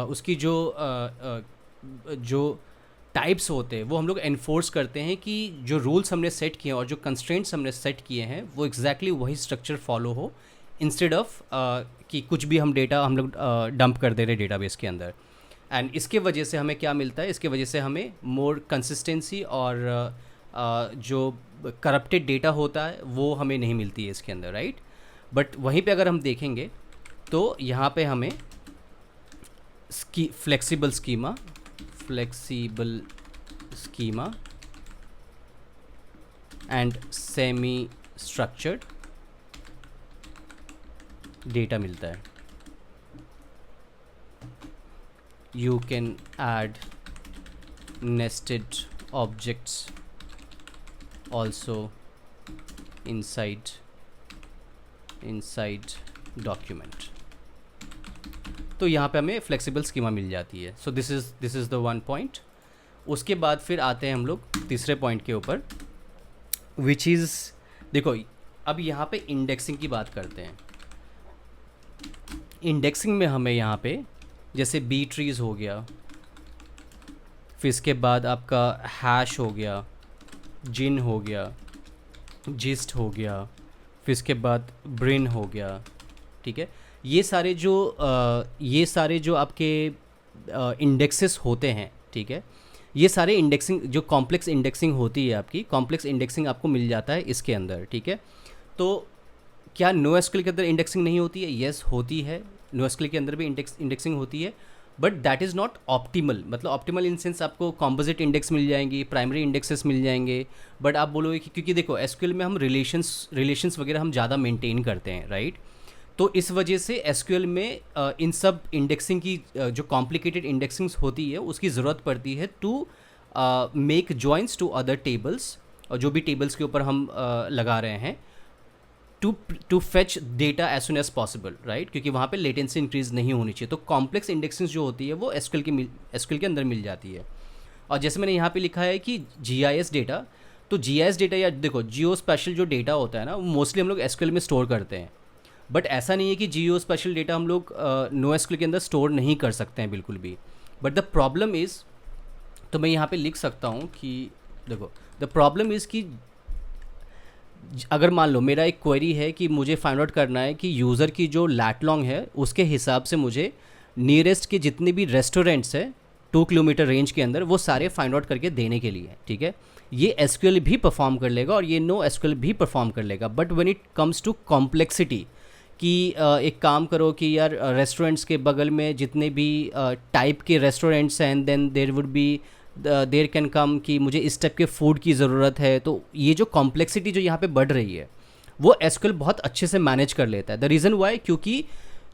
उसकी जो टाइप्स होते हैं वो हम लोग एनफोर्स करते हैं कि जो रूल्स हमने सेट किए हैं और जो कंस्ट्रेंट्स हमने सेट किए हैं वो एग्जैक्टली वही स्ट्रक्चर फॉलो हो, इंस्टेड ऑफ कि कुछ भी हम डेटा हम लोग डंप कर दे रहे डेटाबेस के अंदर। एंड इसके वजह से हमें क्या मिलता है, इसके वजह से हमें मोर कंसिस्टेंसी और जो करप्टेड डेटा होता है वो हमें नहीं मिलती है इसके अंदर, राइट। बट वहीं पे अगर हम देखेंगे तो यहाँ पे हमें flexible schema and semi structured data मिलता है। You can add nested objects also inside document। तो यहाँ पे हमें फ्लेक्सिबल स्कीमा मिल जाती है। So this is the one point. उसके बाद फिर आते हैं हम लोग तीसरे पॉइंट के ऊपर, विच इज़, देखो अब यहाँ पे इंडेक्सिंग की बात करते हैं। इंडेक्सिंग में हमें यहाँ पे जैसे बी ट्रीज़ हो गया, फिर इसके बाद आपका हैश हो गया, जिन हो गया, जिस्ट हो गया, फिर इसके बाद ब्रेन हो गया, ठीक है। ये सारे जो आपके इंडेक्सेस होते हैं, ठीक है, ये सारे इंडेक्सिंग जो कॉम्प्लेक्स इंडेक्सिंग होती है, आपकी कॉम्प्लेक्स इंडेक्सिंग आपको मिल जाता है इसके अंदर, ठीक है। तो क्या नो एसक्यूएल के अंदर इंडेक्सिंग नहीं होती है? यस होती है, नो एसक्यूएल के अंदर भी इंडेक्सिंग होती है, but that is not optimal. मतलब ऑप्टिमल इन सेंस आपको कॉम्पोजिट इंडेक्स मिल जाएंगी, प्राइमरी इंडेक्सेस मिल जाएंगे, बट आप बोलोगे कि क्योंकि देखो एसक्यूएल में हम रिलेशंस वगैरह हम ज़्यादा मेंटेन करते हैं, राइट। तो इस वजह से एसक्यूएल में इन सब इंडेक्सिंग की जो कॉम्प्लिकेटेड इंडेक्सिंग्स होती है उसकी ज़रूरत पड़ती है to make joints to other tables, और जो भी टेबल्स के ऊपर हम लगा रहे हैं, to fetch data as soon as possible, right, क्योंकि वहाँ पे लेटेंसी इंक्रीज नहीं होनी चाहिए। तो कॉम्प्लेक्स इंडेक्सिंग जो होती है वो एसक्यूएल के अंदर मिल जाती है। और जैसे मैंने यहाँ पे लिखा है कि जीआईएस डेटा, तो जीआईएस डेटा या देखो जियो स्पेशल जो डेटा होता है ना, वो मोस्टली हम लोग एसक्यूएल में स्टोर करते हैं, बट ऐसा नहीं है कि जियो स्पेशल डेटा हम लोग नो एसक्यूएल के अंदर स्टोर नहीं कर सकते हैं बिल्कुल भी। बट द प्रॉब्लम इज़, तो मैं यहाँ पे लिख सकता हूँ कि देखो द प्रॉब्लम इज़ कि अगर मान लो मेरा एक क्वेरी है कि मुझे फाइंड आउट करना है कि यूज़र की जो लैट लॉन्ग है उसके हिसाब से मुझे नियरेस्ट के जितने भी रेस्टोरेंट्स है 2 किलोमीटर रेंज के अंदर वो सारे फाइंड आउट करके देने के लिए, ठीक है, ये एसक्यूएल भी परफॉर्म कर लेगा और ये नो एसक्यूएल भी परफॉर्म कर लेगा। But when it comes to complexity, कि एक काम करो कि यार रेस्टोरेंट्स के बगल में जितने भी टाइप के रेस्टोरेंट्स हैं, and then there would be there can come कि मुझे इस टाइप के फूड की ज़रूरत है, तो ये जो कॉम्प्लेक्सिटी जो यहाँ पे बढ़ रही है वो एसक्यूएल बहुत अच्छे से मैनेज कर लेता है। द रीज़न वाई, क्योंकि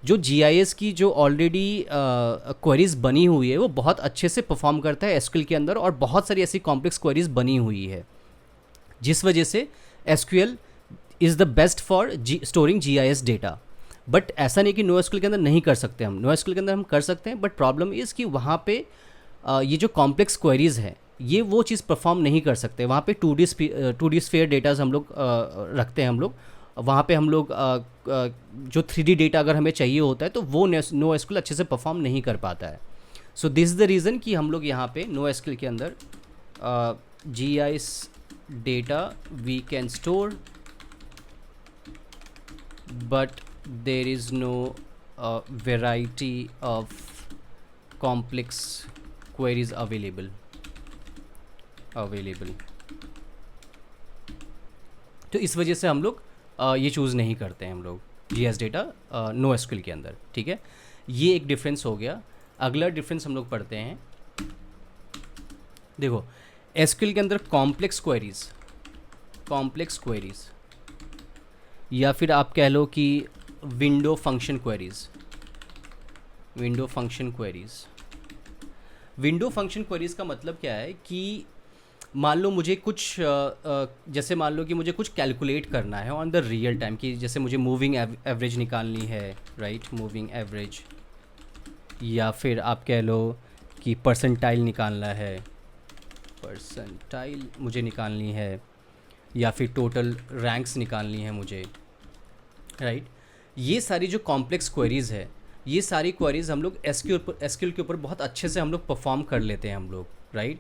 जो जीआईएस की जो ऑलरेडी क्वेरीज बनी हुई है वो बहुत अच्छे से परफॉर्म करता है एसक्यूएल के अंदर, और बहुत सारी ऐसी कॉम्प्लेक्स क्वेरीज बनी हुई है जिस वजह से SQL is the best for storing GIS data. But ऐसा नहीं कि नो एसक्यूएल के अंदर नहीं कर सकते, हम नो एसक्यूएल के अंदर हम कर सकते हैं, बट प्रॉब्लम इज़ कि वहाँ पे ये जो कॉम्प्लेक्स क्वेरीज़ है ये वो चीज़ परफॉर्म नहीं कर सकते। वहाँ पे 2D स्फीयर डेटाज हम लोग रखते हैं हम लोग, वहाँ पे हम लोग जो 3D डेटा अगर हमें चाहिए होता है तो वो नो एसक्यूएल अच्छे से परफॉर्म नहीं कर पाता है। So this is the reason कि हम लोग यहाँ पे नो एसक्यूएल के अंदर GIS data we can store, but there is no variety of complex queries available। तो इस वजह से हम लोग ये चूज़ नहीं करते हैं हम लोग जीएस डेटा नो एसक्यूएल के अंदर, ठीक है। ये एक डिफरेंस हो गया। अगला डिफरेंस हम लोग पढ़ते हैं, देखो एसक्यूएल के अंदर कॉम्प्लेक्स क्वेरीज या फिर आप कह लो कि विंडो फंक्शन क्वेरीज का मतलब क्या है कि मान लो मुझे कुछ जैसे मान लो कि मुझे कुछ कैलकुलेट करना है ऑन द रियल टाइम, कि जैसे मुझे मूविंग एवरेज निकालनी है, राइट, मूविंग एवरेज, या फिर आप कह लो कि परसेंटाइल निकालना है, मुझे निकालनी है, या फिर टोटल रैंक्स निकालनी है मुझे, राइट। ये सारी जो कॉम्प्लेक्स क्वेरीज़ है, ये सारी क्वेरीज़ हम लोग एसक्यूएल के ऊपर बहुत अच्छे से हम लोग परफॉर्म कर लेते हैं हम लोग, राइट।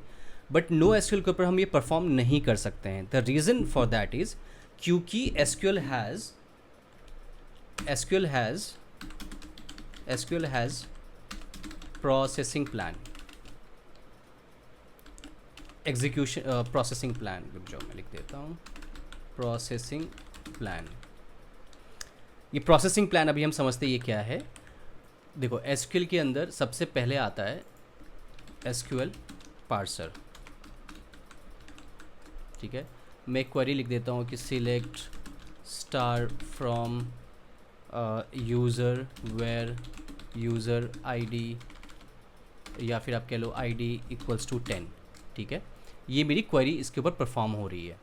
बट नो एसक्यूएल के ऊपर हम ये परफॉर्म नहीं कर सकते हैं। The reason for that is क्योंकि SQL has processing plan, processing plan, रुक जाओ मैं लिख देता हूँ, प्रोसेसिंग प्लान। ये प्रोसेसिंग प्लान अभी हम समझते हैं ये क्या है। देखो एसक्यूएल के अंदर सबसे पहले आता है एसक्यूएल पार्सर, ठीक है। मैं क्वेरी लिख देता हूँ कि select star from user where user ID, या फिर आप कह लो आईडी इक्वल्स टू 10, ठीक है। ये मेरी क्वेरी इसके ऊपर परफॉर्म हो रही है।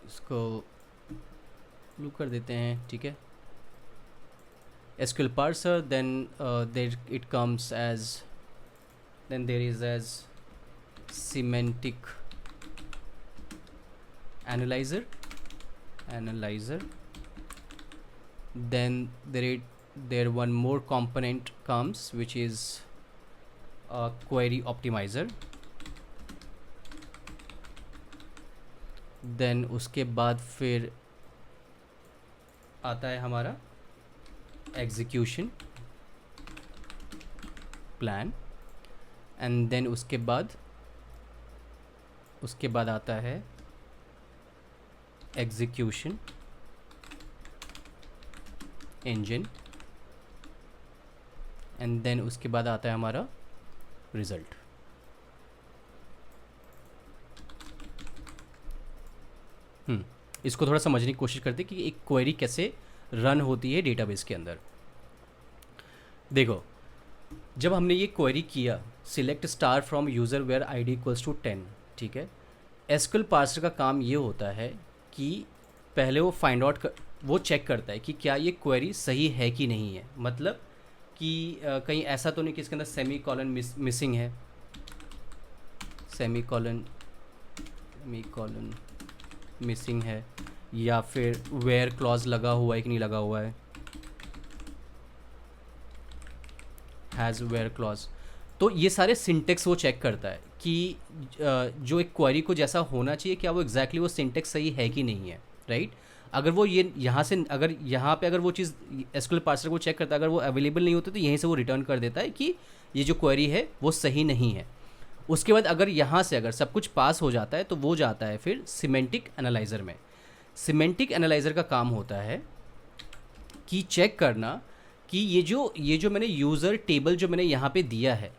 इसको लूप कर देते हैं, ठीक है। SQL parser, then there it comes as, then there is as semantic analyzer, then there one more component comes which is a query optimizer, then उसके बाद फिर आता है हमारा एग्जीक्यूशन प्लान, एंड देन उसके बाद आता है एग्जीक्यूशन इंजन, एंड देन उसके बाद आता है हमारा रिज़ल्ट। इसको थोड़ा समझने की कोशिश करते हैं कि एक क्वेरी कैसे रन होती है डेटाबेस के अंदर। देखो, जब हमने ये क्वेरी किया select star from user where ID equals to 10, ठीक है, एसक्यूएल पार्सर का काम ये होता है कि पहले वो चेक करता है कि क्या ये क्वेरी सही है कि नहीं है, मतलब कि कहीं ऐसा तो नहीं कि इसके अंदर सेमी कॉलन मिसिंग है, सेमी कॉलन मिसिंग है, या फिर वेयर क्लॉज लगा हुआ है कि नहीं लगा हुआ है, हैज़ वेयर क्लॉज। तो ये सारे सिंटेक्स वो चेक करता है कि जो एक क्वेरी को जैसा होना चाहिए क्या वो एग्जैक्टली वो सिंटेक्स सही है कि नहीं है, राइट। अगर वो ये यहाँ से अगर वो चीज़ एसक्यूएल पार्सर को चेक करता है, अगर वो अवेलेबल नहीं होती तो यहीं से वो रिटर्न कर देता है कि ये जो क्वेरी है वो सही नहीं है। उसके बाद अगर सब कुछ पास हो जाता है तो वो जाता है फिर सिमेंटिक एनालाइज़र में। सिमेंटिक एनालाइज़र का काम होता है कि चेक करना कि ये जो मैंने यूज़र टेबल जो मैंने यहाँ पे दिया है,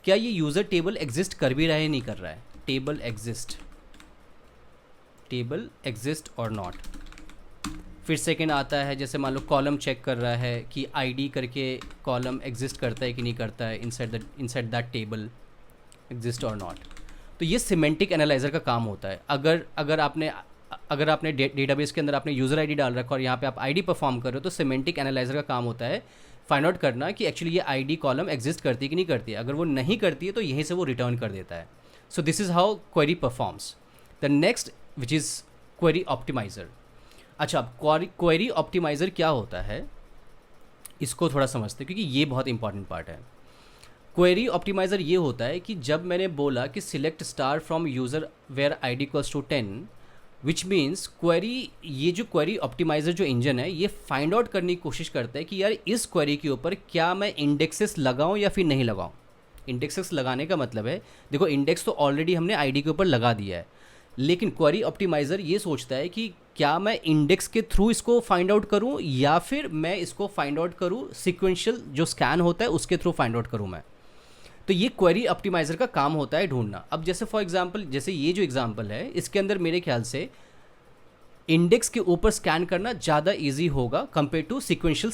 क्या ये यूज़र टेबल एग्जिस्ट कर भी रहा है नहीं कर रहा है, टेबल एग्जिस्ट और नॉट। फिर सेकंड आता है जैसे मान लो कॉलम चेक कर रहा है कि ID करके कॉलम एग्जिस्ट करता है कि नहीं करता है इनसाइड दैट टेबल, एग्जिस्ट और नॉट। तो ये सिमेंटिक एनालाइज़र का काम होता है। अगर आपने डेटाबेस के अंदर आपने यूज़र ID डाल रखा और यहाँ पे आप ID परफॉर्म कर रहे हो तो सिमेंटिक एनालाइज़र का काम होता है फाइंड आउट करना कि एक्चुअली ये ID कॉलम एग्जिस्ट करती है कि नहीं करती है। अगर वो नहीं करती है तो यहीं से वो रिटर्न कर देता है। So this is how query performs. The next which is query optimiser. अच्छा, क्वेरी ऑप्टिमाइज़र क्या होता है इसको थोड़ा समझते हैं क्योंकि ये बहुत इंपॉर्टेंट पार्ट है। क्वेरी ऑप्टिमाइज़र ये होता है कि जब मैंने बोला कि select star from user where ID equals to 10, which means ये जो क्वेरी ऑप्टिमाइज़र जो इंजन है ये फाइंड आउट करने की कोशिश करता है कि यार इस क्वेरी के ऊपर क्या मैं इंडेक्सेस लगाऊं या फिर नहीं लगाऊं। इंडेक्सेस लगाने का मतलब है, देखो इंडेक्स तो ऑलरेडी हमने ID के ऊपर लगा दिया है, लेकिन क्वेरी ऑप्टिमाइज़र ये सोचता है कि क्या मैं इंडेक्स के थ्रू इसको फाइंड आउट करूं या फिर मैं इसको फाइंड आउट करूं सिक्वेंशियल जो स्कैन होता है उसके थ्रू फाइंड आउट करूं मैं। तो ये क्वेरी ऑप्टिमाइज़र का काम होता है ढूंढना। अब जैसे फॉर एग्जांपल जैसे ये जो एग्जांपल है इसके अंदर मेरे ख्याल से इंडेक्स के ऊपर स्कैन करना ज़्यादा इजी होगा कंपेयर टू सिक्वेंशियल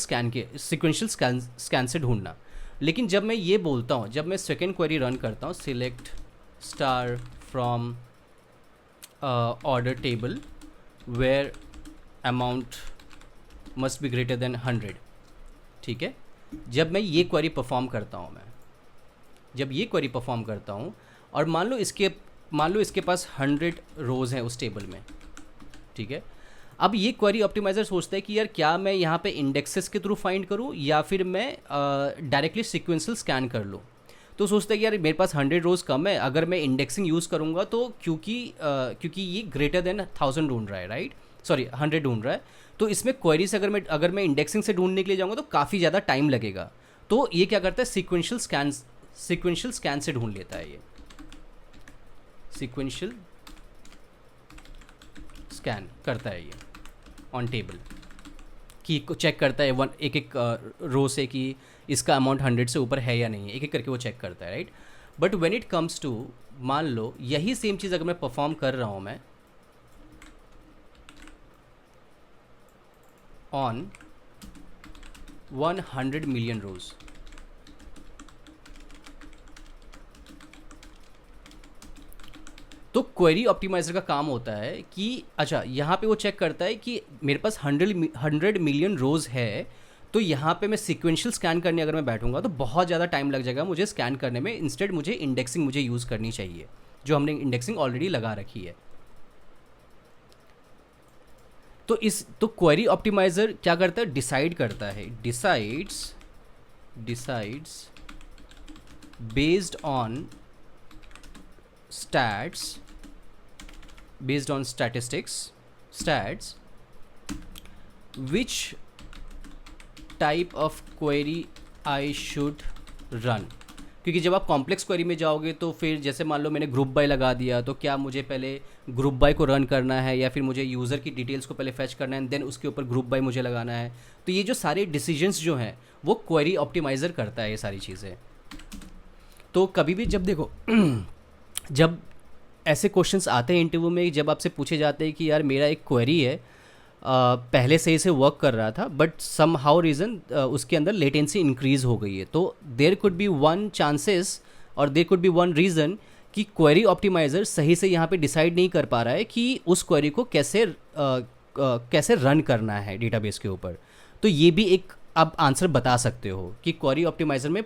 स्कैन से ढूंढना। लेकिन जब मैं ये बोलता हूँ, जब मैं सेकेंड क्वेरी रन करता हूँ select star from order table where amount must be greater than 100, ठीक है, जब मैं ये क्वेरी परफॉर्म करता हूँ और मान लो इसके पास 100 रोज़ हैं उस टेबल में, ठीक है। अब ये क्वेरी ऑप्टिमाइज़र सोचता है कि यार क्या मैं यहाँ पे इंडेक्सेस के थ्रू फाइंड करूँ या फिर मैं डायरेक्टली सीक्वेंशियल स्कैन कर लूँ। तो सोचता है कि यार मेरे पास 100 रोज़ कम है, अगर मैं इंडेक्सिंग यूज़ करूँगा तो क्योंकि ये ग्रेटर देन 1000 ढूंढ रहा है, राइट, सॉरी 100 ढूंढ रहा है, तो इसमें क्वेरी से अगर मैं इंडेक्सिंग से ढूंढने के लिए जाऊँगा तो काफ़ी ज़्यादा टाइम लगेगा। तो ये क्या करता है सीक्वेंशियल स्कैन से ढूंढ लेता है, ये सीक्वेंशियल स्कैन करता है ये ऑन टेबल कि चेक करता है एक रो से कि इसका अमाउंट 100 से ऊपर है या नहीं है, एक एक करके वो चेक करता है, right. But when it comes to, मान लो यही सेम चीज़ अगर मैं परफॉर्म कर रहा हूँ मैं ऑन 100 मिलियन रोज, तो क्वेरी ऑप्टिमाइज़र का काम होता है कि अच्छा यहाँ पे वो चेक करता है कि मेरे पास 100 मिलियन रोज़ है, तो यहाँ पे मैं सीक्वेंशियल स्कैन करने अगर मैं बैठूंगा तो बहुत ज़्यादा टाइम लग जाएगा मुझे स्कैन करने में, इंस्टेड मुझे इंडेक्सिंग यूज़ करनी चाहिए जो हमने इंडेक्सिंग ऑलरेडी लगा रखी है। तो क्वेरी ऑप्टिमाइज़र क्या करता है, डिसाइड करता है, decides based on stats based on stats, which type of query I should run. क्योंकि जब आप कॉम्प्लेक्स क्वेरी में जाओगे तो फिर जैसे मान लो मैंने ग्रुप बाय लगा दिया, तो क्या मुझे पहले ग्रुप बाय को रन करना है या फिर मुझे यूज़र की डिटेल्स को पहले फैच करना है देन उसके ऊपर ग्रुप बाय मुझे लगाना है. तो ये जो सारे डिसीजंस जो हैं वो क्वेरी ऑप्टिमाइज़र करता है ये सारी चीज़ें. तो कभी भी जब देखो जब ऐसे क्वेश्चंस आते हैं इंटरव्यू में, जब आपसे पूछे जाते हैं कि यार मेरा एक क्वेरी है, पहले से इसे वर्क कर रहा था बट सम हाउ रीज़न उसके अंदर लेटेंसी इंक्रीज़ हो गई है, तो there could be one chances और there could be one reason कि क्वेरी ऑप्टिमाइज़र सही से यहाँ पे डिसाइड नहीं कर पा रहा है कि उस क्वेरी को कैसे रन करना है डेटाबेस के ऊपर. तो ये भी एक आप आंसर बता सकते हो कि क्वेरी ऑप्टिमाइज़र में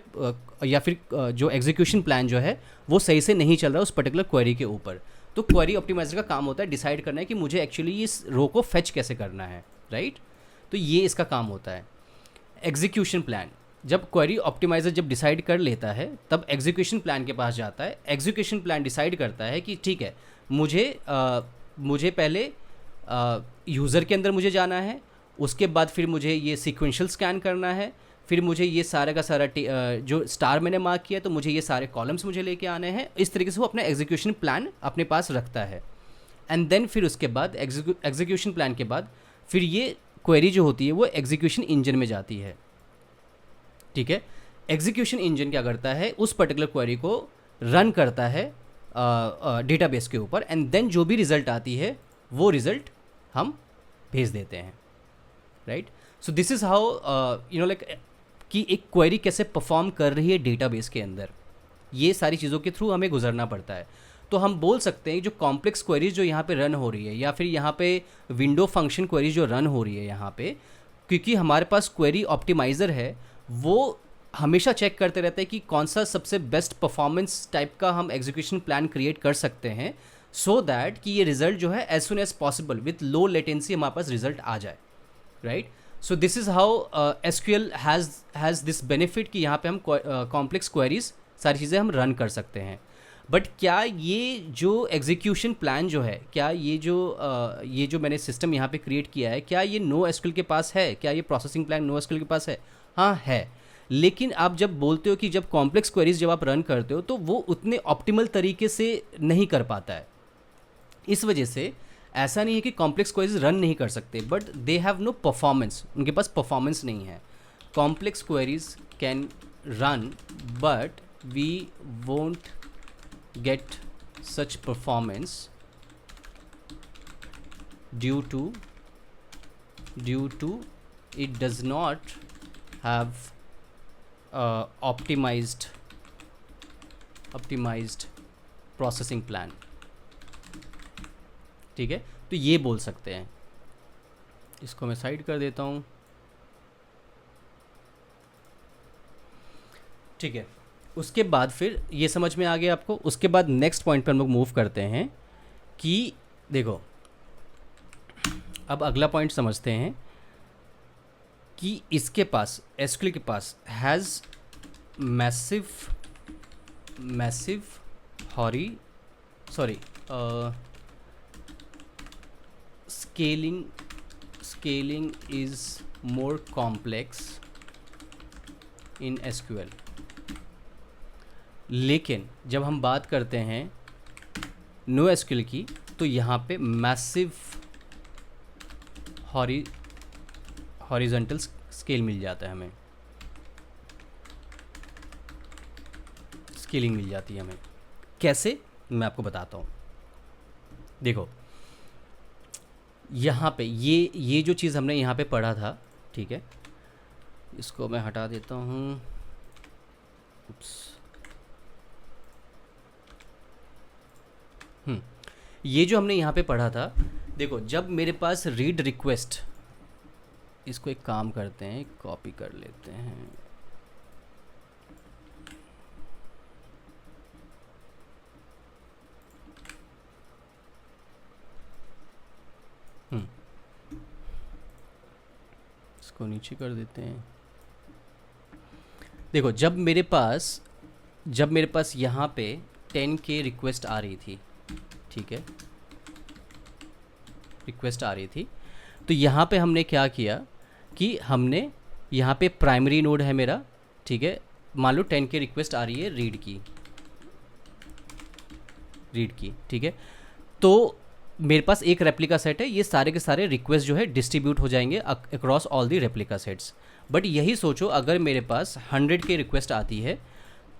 या फिर जो एग्जीक्यूशन प्लान जो है वो सही से नहीं चल रहा उस पर्टिकुलर क्वेरी के ऊपर. तो क्वेरी ऑप्टिमाइज़र का काम होता है डिसाइड करना है कि मुझे एक्चुअली इस रो को फेच कैसे करना है, राइट. तो ये इसका काम होता है. एग्जीक्यूशन प्लान, जब क्वेरी ऑप्टिमाइज़र जब डिसाइड कर लेता है तब एग्जीक्यूशन प्लान के पास जाता है. एग्जीक्यूशन प्लान डिसाइड करता है कि ठीक है मुझे पहले यूज़र के अंदर मुझे जाना है, उसके बाद फिर मुझे ये सीक्वेंशियल स्कैन करना है, फिर मुझे ये सारा का सारा जो स्टार मैंने मार्क किया तो मुझे ये सारे कॉलम्स मुझे लेके आने हैं. इस तरीके से वो अपना एग्जीक्यूशन प्लान अपने पास रखता है. एंड देन फिर उसके बाद एग्जीक्यूशन प्लान के बाद फिर ये क्वेरी जो होती है वो एग्जीक्यूशन इंजन में जाती है. ठीक है, एग्जीक्यूशन इंजन क्या करता है, उस पर्टिकुलर क्वेरी को रन करता है डेटाबेस के ऊपर एंड देन जो भी रिज़ल्ट आती है वो रिज़ल्ट हम भेज देते हैं, right. So this is how like कि एक क्वेरी कैसे परफॉर्म कर रही है डेटाबेस के अंदर, ये सारी चीज़ों के थ्रू हमें गुजरना पड़ता है. तो हम बोल सकते हैं जो कॉम्प्लेक्स क्वेरीज जो यहाँ पे रन हो रही है या फिर यहाँ पे विंडो फंक्शन क्वेरीज जो रन हो रही है यहाँ पे, क्योंकि हमारे पास क्वेरी ऑप्टिमाइज़र है वो हमेशा चेक करते रहते हैं कि कौन सा सबसे बेस्ट परफॉर्मेंस टाइप का हम एग्जीक्यूशन प्लान क्रिएट कर सकते हैं सो दैट कि ये रिज़ल्ट जो है as soon as possible with low latency हमारे पास रिज़ल्ट आ जाए, right. So this is how SQL has this benefit कि यहाँ पे हम कॉम्प्लेक्स क्वेरीज सारी चीज़ें हम रन कर सकते हैं. बट क्या ये जो एग्जीक्यूशन प्लान जो है, क्या ये जो मैंने सिस्टम यहाँ पे क्रिएट किया है, क्या ये नो एसक्यूएल के पास है, क्या ये प्रोसेसिंग प्लान नो एसक्यूएल के पास है? हाँ है. लेकिन आप जब बोलते हो कि जब कॉम्प्लेक्स क्वेरीज जब आप रन करते हो तो वो उतने ऑप्टिमल तरीके से नहीं कर पाता है. इस वजह से ऐसा नहीं है कि कॉम्प्लेक्स क्वेरीज रन नहीं कर सकते but they have no performance, उनके पास परफॉर्मेंस नहीं है. Complex queries can run but we won't get such performance due to it does not have optimized processing plan. ठीक है, तो ये बोल सकते हैं. इसको मैं साइड कर देता हूँ. ठीक है, उसके बाद फिर ये समझ में आ गया आपको. उसके बाद नेक्स्ट पॉइंट पर हम लोग मूव करते हैं कि देखो अब अगला पॉइंट समझते हैं कि इसके पास एसक्यूएल के पास has massive scaling is more complex in SQL. लेकिन जब हम बात करते हैं नो एसक्यूएल की तो यहाँ पे मैसिव हॉरिजॉन्टल स्केल मिल जाता है हमें, स्केलिंग मिल जाती है हमें. कैसे, मैं आपको बताता हूँ. देखो यहाँ पे ये जो चीज़ हमने यहाँ पे पढ़ा था, ठीक है, इसको मैं हटा देता हूँ. ये जो हमने यहाँ पे पढ़ा था, देखो जब मेरे पास रीड रिक्वेस्ट, इसको एक काम करते हैं कॉपी कर लेते हैं. इसको नीचे कर देते हैं. देखो जब मेरे पास यहाँ पे 10K रिक्वेस्ट आ रही थी, ठीक है, रिक्वेस्ट आ रही थी। तो यहाँ पे हमने क्या किया कि हमने यहाँ पे प्राइमरी नोड है मेरा, ठीक है, मान लो 10 की रिक्वेस्ट आ रही है रीड की, ठीक है। तो मेरे पास एक रेप्लिका सेट है, ये सारे के सारे रिक्वेस्ट जो है डिस्ट्रीब्यूट हो जाएंगे across all the replica sets. But यही सोचो अगर मेरे पास 100 की रिक्वेस्ट आती है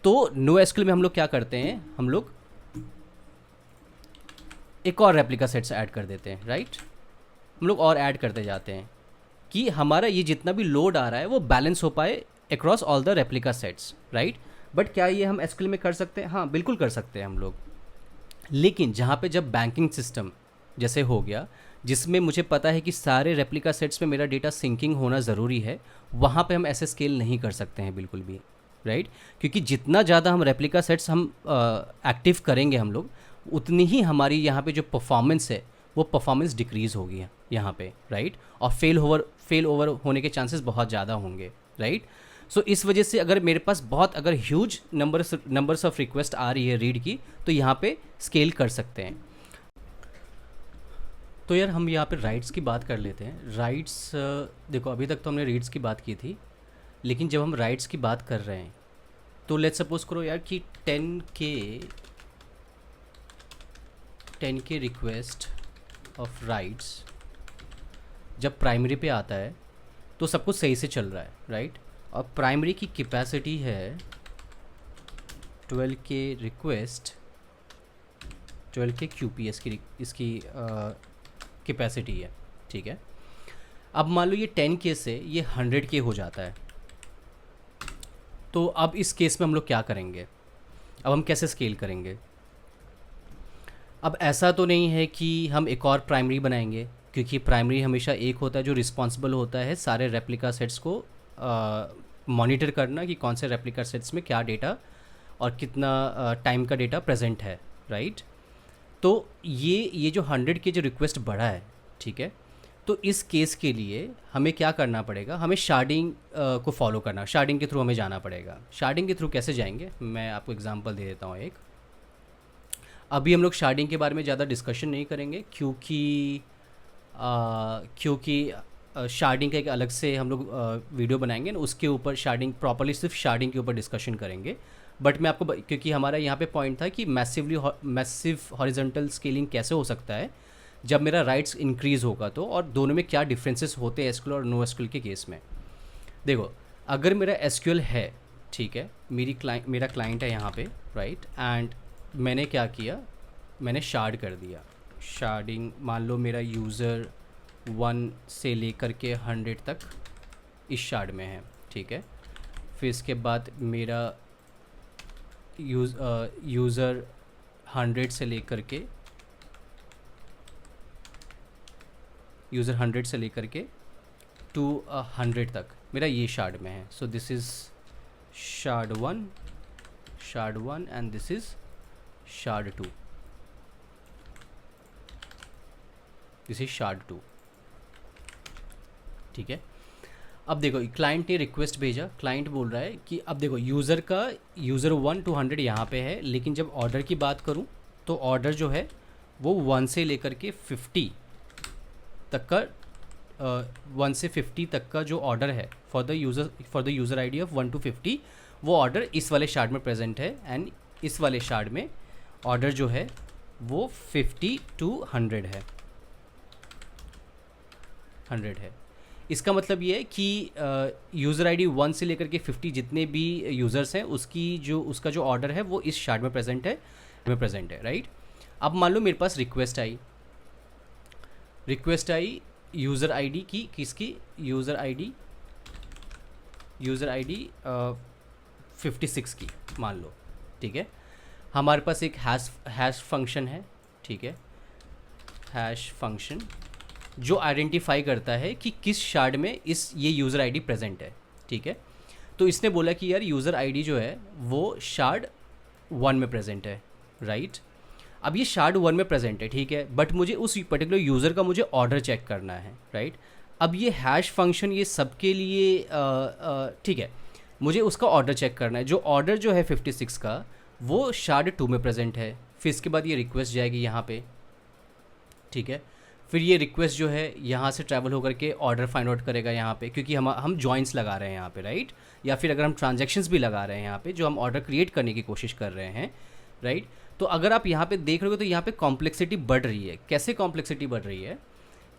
तो नो एसक्यूएल में हम लोग क्या करते हैं, हम लोग एक और रेप्लिका सेट्स ऐड कर देते हैं, राइट। हम लोग और ऐड करते जाते हैं कि हमारा ये जितना भी लोड आ रहा है वो बैलेंस हो पाए across all the replica sets, right. But क्या ये हम एसक्यूएल में कर सकते हैं? हाँ, बिल्कुल कर सकते हैं हम लोग। लेकिन जहाँ पे जब बैंकिंग सिस्टम जैसे हो गया, जिसमें मुझे पता है कि सारे रेप्लिका सेट्स में मेरा डेटा सिंकिंग होना ज़रूरी है, वहाँ पे हम ऐसे स्केल नहीं कर सकते हैं बिल्कुल भी, राइट। क्योंकि जितना ज़्यादा हम रेप्लिका सेट्स हम एक्टिव करेंगे हम लोग, उतनी ही हमारी यहाँ पे जो परफॉर्मेंस है वो परफॉर्मेंस डिक्रीज़ होगी यहाँ पे, राइट। और फेल ओवर होने के चांसेस बहुत ज़्यादा होंगे, राइट। सो इस वजह से अगर मेरे पास बहुत अगर ह्यूज नंबर्स ऑफ रिक्वेस्ट आ रही है रीड की, तो यहाँ पे स्केल कर सकते हैं। तो यार हम यहाँ पे राइट्स की बात कर लेते हैं। राइट्स देखो, अभी तक तो हमने रीड्स की बात की थी, लेकिन जब हम राइट्स की बात कर रहे हैं तो लेट्स सपोज करो यार कि 10 के रिक्वेस्ट ऑफ राइट्स जब प्राइमरी पे आता है तो सब कुछ सही से चल रहा है, राइट। और प्राइमरी की कैपेसिटी है 12 के रिक्वेस्ट, 12 के QPS की इसकी कैपेसिटी है, ठीक है। अब मान लो ये 10 के से ये 100 के हो जाता है, तो अब इस केस में हम लोग क्या करेंगे? अब हम कैसे स्केल करेंगे? अब ऐसा तो नहीं है कि हम एक और प्राइमरी बनाएंगे, क्योंकि प्राइमरी हमेशा एक होता है जो रिस्पॉन्सिबल होता है सारे रेप्लिका सेट्स को मॉनिटर करना कि कौन से रेप्लिका सेट्स में क्या डेटा और कितना टाइम का डेटा प्रेजेंट है, राइट। तो ये जो 100 के जो रिक्वेस्ट बढ़ा है, ठीक है, तो इस केस के लिए हमें क्या करना पड़ेगा? हमें शार्डिंग को फॉलो करना, शार्डिंग के थ्रू हमें जाना पड़ेगा। शार्डिंग के थ्रू कैसे जाएंगे, मैं आपको एग्जांपल दे देता हूँ एक। अभी हम लोग शार्डिंग के बारे में ज़्यादा डिस्कशन नहीं करेंगे, क्योंकि शार्डिंग का एक अलग से हम लोग वीडियो बनाएंगे ना, उसके ऊपर शार्डिंग प्रॉपर्ली सिर्फ शार्डिंग के ऊपर डिस्कशन करेंगे। बट मैं आपको क्योंकि हमारा यहाँ पे पॉइंट था कि मैसिव हॉरिजॉन्टल स्केलिंग कैसे हो सकता है जब मेरा राइट्स इंक्रीज़ होगा, तो और दोनों में क्या डिफरेंसेस होते हैं एसक्यूएल और नो एसक्यूएल के केस में। देखो, अगर मेरा एसक्यूएल है, ठीक है, मेरा क्लाइंट है यहाँ पे, राइट, एंड मैंने क्या किया, मैंने शार्ड कर दिया। शार्डिंग मान लो मेरा यूज़र 1 से लेकर के 100 तक इस शार्ड में है, ठीक है। फिर इसके बाद मेरा यूज़र 100 से लेकर के 200 तक मेरा ये शार्ड में है। So this is shard 1 and this is shard 2, this is shard 2, ठीक है। अब देखो, क्लाइंट ने रिक्वेस्ट भेजा, क्लाइंट बोल रहा है कि अब देखो यूज़र 1 to 100 यहाँ पे है, लेकिन जब ऑर्डर की बात करूँ तो ऑर्डर जो है वो 1 से लेकर के 50 तक का 1 से 50 तक का जो ऑर्डर है for the user ID of 1 to 50, वो ऑर्डर इस वाले शार्ड में प्रेजेंट है। एंड इस वाले शार्ड में ऑर्डर जो है वो 50 to 100 है, 100 है। इसका मतलब ये है कि यूज़र आईडी 1 से लेकर के 50 जितने भी यूज़र्स हैं उसका जो ऑर्डर है वो इस शार्ड में प्रेजेंट है, राइट। अब मान लो मेरे पास रिक्वेस्ट आई यूज़र आईडी की, किसकी? यूज़र आईडी 56 की मान लो, ठीक है। हमारे पास एक हैश फंक्शन है, ठीक है, हैश फंक्शन जो आइडेंटिफाई करता है कि किस शार्ड में ये यूज़र आईडी प्रेजेंट है, ठीक है। तो इसने बोला कि यार यूज़र आईडी जो है वो शार्ड 1 में प्रेजेंट है, राइट। अब ये शार्ड 1 में प्रेजेंट है, ठीक है, बट मुझे उस पर्टिकुलर यूज़र का मुझे ऑर्डर चेक करना है, राइट। अब ये हैश फंक्शन ये सबके लिए ठीक है, मुझे उसका ऑर्डर चेक करना है। जो ऑर्डर जो है 56 का वो शार्ड 2 में प्रेजेंट है। फिर इसके बाद ये रिक्वेस्ट जाएगी यहाँ पे, ठीक है। फिर ये रिक्वेस्ट जो है यहाँ से ट्रैवल होकर के ऑर्डर फाइंड आउट करेगा यहाँ पे, क्योंकि हम जॉइंट्स लगा रहे हैं यहाँ पे, राइट। या फिर अगर हम ट्रांजैक्शंस भी लगा रहे हैं यहाँ पे, जो हम ऑर्डर क्रिएट करने की कोशिश कर रहे हैं, राइट। तो अगर आप यहाँ पे देख रहे हो तो यहाँ पे कॉम्प्लेक्सिटी बढ़ रही है। कैसे कॉम्प्लेक्सिटी बढ़ रही है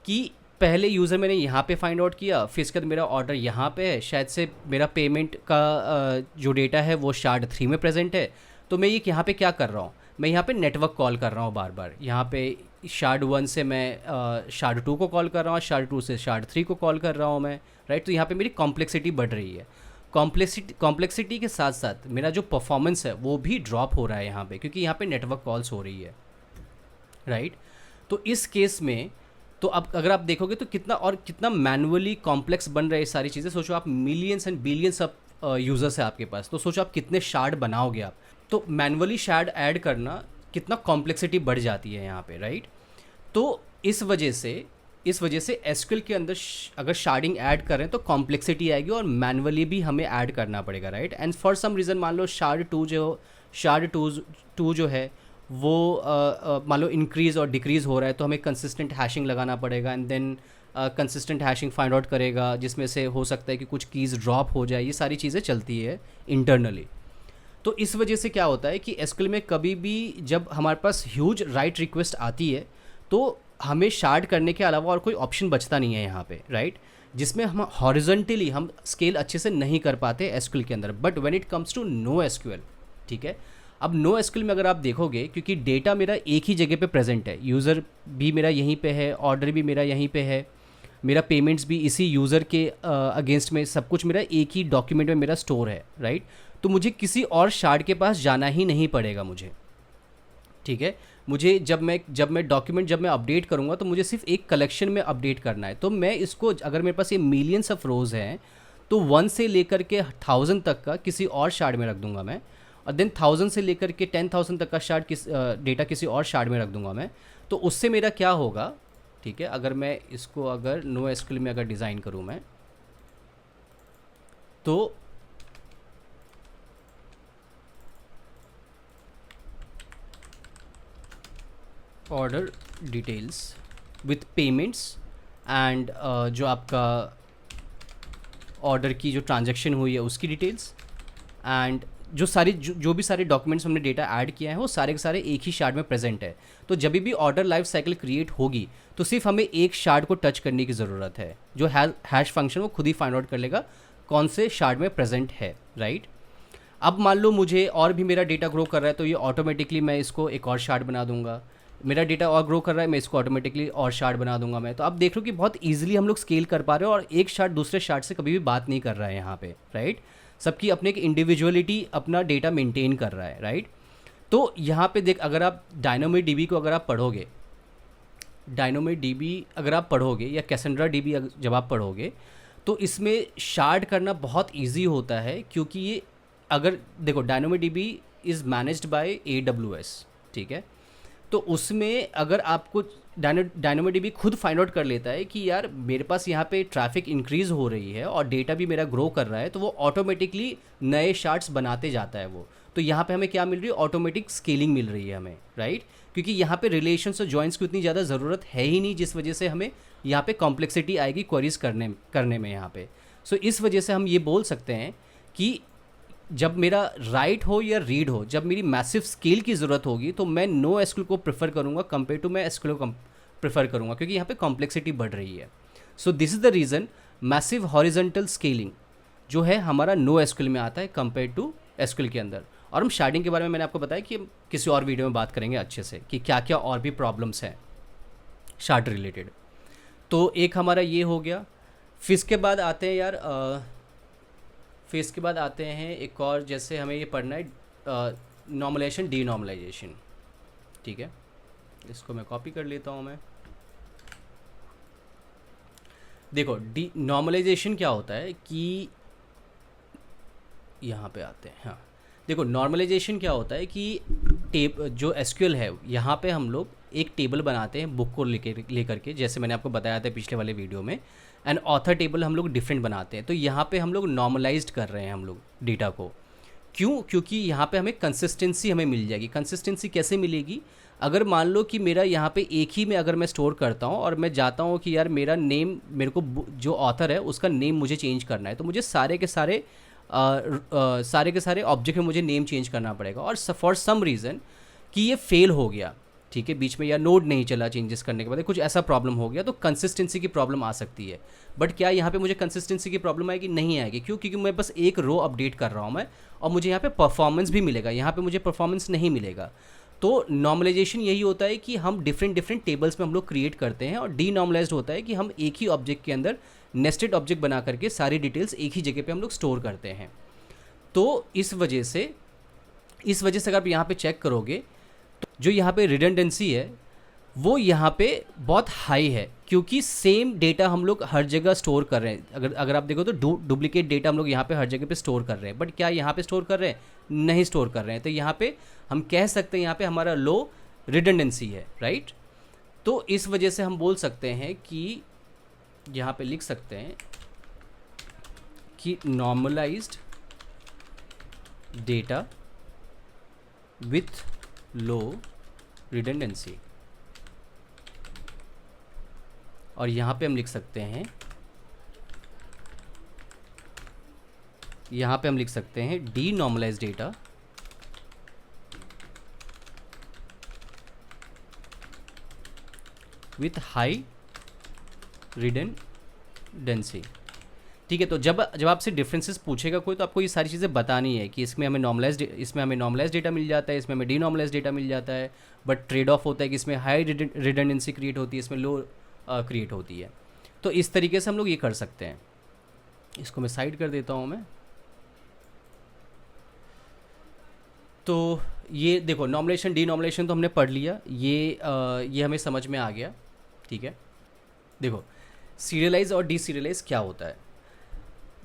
कि पहले यूज़र मैंने यहाँ पे फाइंड आउट किया, फिर इसके बाद मेरा ऑर्डर यहाँ पे है, शायद से मेरा पेमेंट का जो डेटा है वो शार्ड 3 में प्रेजेंट है। तो मैं ये यहाँ पे क्या कर रहा हूँ, मैं यहाँ पे नेटवर्क कॉल कर रहा हूँ बार बार। यहाँ पे शार्ड 1 से मैं शार्ड 2 को कॉल कर रहा हूँ, शार्ड 2 से शार्ड 3 को कॉल कर रहा हूँ मैं, राइट। तो यहाँ पे मेरी कॉम्प्लेक्सिटी बढ़ रही है। कॉम्प्लेक्सिटी के साथ साथ मेरा जो परफॉर्मेंस है वो भी ड्रॉप हो रहा है यहाँ पे, क्योंकि यहाँ पे नेटवर्क कॉल्स हो रही है, राइट। तो इस केस में तो अब अगर आप देखोगे तो कितना मैनुअली कॉम्प्लेक्स बन रहे हैं सारी चीज़ें। सोचो आप millions and billions of users है आपके पास, तो सोचो आप कितने शार्ड बनाओगे आप। तो मैनुअली शार्ड ऐड करना कितना कॉम्प्लेक्सिटी बढ़ जाती है यहाँ पे, राइट। तो इस वजह से एसक्यूएल के अंदर अगर शार्डिंग ऐड करें तो कॉम्प्लेक्सिटी आएगी और मैनुअली भी हमें ऐड करना पड़ेगा, right. And for some reason मान लो शार्ड टू जो है वो मान लो इंक्रीज़ और डिक्रीज़ हो रहा है, तो हमें कंसिस्टेंट हैशिंग लगाना पड़ेगा। And then consistent hashing find out करेगा, जिसमें से हो सकता है कि कुछ कीज़ ड्रॉप हो जाए। ये सारी चीज़ें चलती है इंटरनली। तो इस वजह से क्या होता है कि एसक्यूएल में कभी भी जब हमारे पास ह्यूज राइट रिक्वेस्ट आती है तो हमें शार्ड करने के अलावा और कोई ऑप्शन बचता नहीं है यहाँ पे, राइट। जिसमें हम हॉरिजॉन्टली हम स्केल अच्छे से नहीं कर पाते एसक्यूएल के अंदर। But when it comes to no SQL, ठीक है, अब नो एसक्यूएल में अगर आप देखोगे, क्योंकि डेटा मेरा एक ही जगह पे प्रेजेंट है, यूज़र भी मेरा यहीं पे है, ऑर्डर भी मेरा यहीं पे है, मेरा पेमेंट्स भी इसी यूज़र के अगेंस्ट में, सब कुछ मेरा एक ही डॉक्यूमेंट में मेरा स्टोर है, राइट। तो मुझे किसी और शार्ड के पास जाना ही नहीं पड़ेगा मुझे, ठीक है। मुझे जब मैं डॉक्यूमेंट जब मैं अपडेट करूँगा तो मुझे सिर्फ एक कलेक्शन में अपडेट करना है। तो मैं इसको अगर मेरे पास ये मिलियंस ऑफ रोज़ हैं तो 1 से लेकर के 1000 तक का किसी और शार्ड में रख दूंगा मैं, और देन 1000 से लेकर के 10,000 तक का शार्ड डेटा किसी और शार्ड में रख दूंगा मैं। तो उससे मेरा क्या होगा, ठीक है, अगर मैं इसको अगर नो एसक्यूएल में अगर डिज़ाइन करूँ मैं, तो order details with payments and जो आपका ऑर्डर की जो ट्रांजैक्शन हुई है उसकी डिटेल्स, एंड जो भी सारे डॉक्यूमेंट्स हमने डेटा ऐड किया है वो सारे के सारे एक ही शार्ड में प्रेजेंट है। तो जब भी ऑर्डर लाइफ साइकिल क्रिएट होगी तो सिर्फ हमें एक शार्ड को टच करने की ज़रूरत है। जो हैश फंक्शन वो खुद ही फाइंड आउट कर लेगा कौन से शार्ड में प्रेजेंट है, राइट। अब मान लो मुझे और भी मेरा डेटा ग्रो कर रहा है तो ये ऑटोमेटिकली मैं इसको एक और शार्ड बना दूंगा। मेरा डेटा और ग्रो कर रहा है, मैं इसको ऑटोमेटिकली और शार्ड बना दूंगा मैं। तो आप देख लो कि बहुत ईजिली हम लोग स्केल कर पा रहे हो और एक शार्ड दूसरे शार्ड से कभी भी बात नहीं कर रहा है यहाँ पे, राइट। सबकी अपने एक इंडिविजुअलिटी अपना डेटा मेंटेन कर रहा है, राइट। तो यहाँ पे देख, अगर आप डायनामोडीबी को अगर आप पढ़ोगे, डायनामोडीबी अगर आप पढ़ोगे या कैसेंड्रा डीबी जब आप पढ़ोगे तो इसमें शार्ड करना बहुत ईजी होता है, क्योंकि ये अगर देखो डायनामोडीबी इज़ मैनेज्ड बाय AWS, ठीक है। तो उसमें अगर आपको डायनामोडीबी खुद फाइंड आउट कर लेता है कि यार मेरे पास यहाँ पे ट्रैफिक इंक्रीज़ हो रही है और डेटा भी मेरा ग्रो कर रहा है, तो वो ऑटोमेटिकली नए शार्ट्स बनाते जाता है वो। तो यहाँ पे हमें क्या मिल रही है, ऑटोमेटिक स्केलिंग मिल रही है हमें, राइट। क्योंकि यहाँ पे रिलेशंस और जॉइंट्स की उतनी ज़्यादा ज़रूरत है ही नहीं, जिस वजह से हमें यहाँ पे कॉम्प्लेक्सिटी आएगी क्वेरीज करने में यहाँ पे। सो इस वजह से हम ये बोल सकते हैं कि जब मेरा राइट हो या रीड हो, जब मेरी मैसिव स्केल की ज़रूरत होगी तो मैं नो एसक्यूएल को प्रेफर करूँगा कंपेयर टू मैं एसक्यूएल को प्रेफर करूँगा, क्योंकि यहाँ पे कॉम्प्लेक्सिटी बढ़ रही है। So this is the reason massive horizontal scaling जो है हमारा नो एसक्यूएल में आता है कंपेयर टू एसक्यूएल के अंदर। और हम शार्डिंग के बारे में मैंने आपको बताया कि हम किसी और वीडियो में बात करेंगे अच्छे से कि क्या क्या और भी प्रॉब्लम्स हैं शार्ड रिलेटेड। तो एक हमारा ये हो गया। फिर इसके बाद आते हैं यार फिर इसके बाद आते हैं एक और, जैसे हमें ये पढ़ना है नॉर्मलाइजेशन डीनॉर्मलाइजेशन, ठीक है। इसको मैं कॉपी कर लेता हूँ मैं। देखो नॉर्मलाइजेशन क्या होता है कि यहाँ पे आते हैं, हाँ देखो नॉर्मलाइजेशन क्या होता है कि जो एसक्यूएल है यहाँ पे हम लोग एक टेबल बनाते हैं बुक को लेकर के, जैसे मैंने आपको बताया था पिछले वाले वीडियो में। एंड ऑथर टेबल हम लोग डिफरेंट बनाते हैं। तो यहाँ पे हम लोग नॉर्मलाइज्ड कर रहे हैं हम लोग डेटा को, क्यों? क्योंकि यहाँ पे हमें कंसिस्टेंसी हमें मिल जाएगी। कंसिस्टेंसी कैसे मिलेगी? अगर मान लो कि मेरा यहाँ पे एक ही में अगर मैं स्टोर करता हूँ और मैं जाता हूँ कि यार मेरा नेम, मेरे को जो ऑथर है उसका नेम मुझे चेंज करना है, तो मुझे सारे के सारे ऑब्जेक्ट में मुझे नेम चेंज करना पड़ेगा। और फॉर सम रीज़न कि ये फेल हो गया, ठीक है, बीच में या नोड नहीं चला चेंजेस करने के बाद, कुछ ऐसा प्रॉब्लम हो गया, तो कंसिस्टेंसी की प्रॉब्लम आ सकती है। बट क्या यहाँ पे मुझे कंसिस्टेंसी की प्रॉब्लम आएगी? नहीं आएगी। क्यों? क्योंकि मैं बस एक रो अपडेट कर रहा हूँ मैं, और मुझे यहाँ पे परफॉर्मेंस भी मिलेगा, यहाँ पे मुझे परफॉर्मेंस नहीं मिलेगा। तो नॉर्मलाइजेशन यही होता है कि हम डिफरेंट डिफरेंट टेबल्स में हम लोग क्रिएट करते हैं, और डी नॉर्मलाइज्ड होता है कि हम एक ही ऑब्जेक्ट के अंदर नेस्टेड ऑब्जेक्ट बना करके सारी डिटेल्स एक ही जगह पे हम लोग स्टोर करते हैं। तो इस वजह से अगर आप यहाँ पे चेक करोगे तो जो यहाँ पे रिडंडेंसी है वो यहाँ पे बहुत हाई है, क्योंकि सेम डेटा हम लोग हर जगह स्टोर कर रहे हैं। अगर आप देखो तो डुप्लीकेट डेटा हम लोग यहाँ पे हर जगह पे स्टोर कर रहे हैं, बट क्या यहाँ पे स्टोर कर रहे हैं? नहीं स्टोर कर रहे हैं। तो यहाँ पे हम कह सकते हैं यहाँ पे हमारा लो रिडंडेंसी है, राइट। तो इस वजह से हम बोल सकते हैं कि यहाँ पे लिख सकते हैं कि normalised data with low redundancy, और यहाँ पे हम लिख सकते हैं, denormalised data with high redundancy. ठीक है, तो जब आपसे डिफरेंसेस पूछेगा कोई, तो आपको ये सारी चीज़ें बतानी है कि इसमें हमें नॉर्मलाइज्ड डेटा मिल जाता है, इसमें हमें डी नॉर्मलाइज्ड डेटा मिल जाता है, बट ट्रेड ऑफ होता है कि इसमें हाई रिडंडेंसी क्रिएट होती है, इसमें लो क्रिएट होती है। तो इस तरीके से हम लोग ये कर सकते हैं। इसको मैं साइड कर देता हूँ मैं। तो ये देखो, नॉर्मलाइजेशन डी नॉर्मलाइजेशन तो हमने पढ़ लिया, ये हमें समझ में आ गया, ठीक है। देखो, सीरियलाइज और डी सीरियलाइज क्या होता है?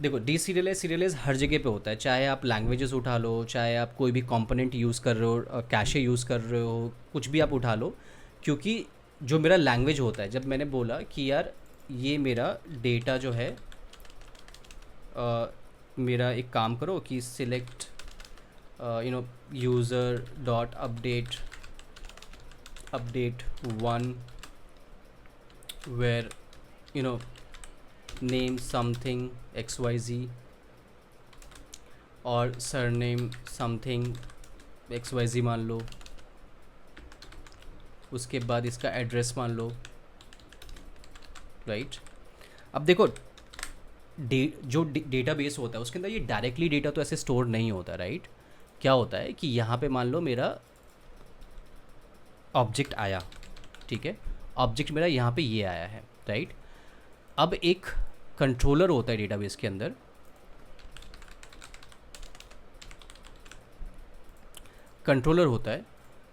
देखो, डी सीरियलाइज हर जगह पे होता है, चाहे आप लैंग्वेजेस उठा लो, चाहे आप कोई भी कंपोनेंट यूज़ कर रहे हो, कैशे यूज़ कर रहे हो, कुछ भी आप उठा लो। क्योंकि जो मेरा लैंग्वेज होता है, जब मैंने बोला कि यार ये मेरा डेटा जो है, मेरा एक काम करो कि select user dot update one where name something XYZ और सरनेम समथिंग XYZ मान लो, उसके बाद इसका एड्रेस मान लो, राइट। अब देखो, जो डेटाबेस होता है उसके अंदर ये डायरेक्टली डेटा तो ऐसे स्टोर नहीं होता, राइट। क्या होता है कि यहाँ पे मान लो मेरा ऑब्जेक्ट आया, ठीक है, ऑब्जेक्ट मेरा यहाँ पे ये आया है, राइट। अब एक कंट्रोलर होता है डेटाबेस के अंदर,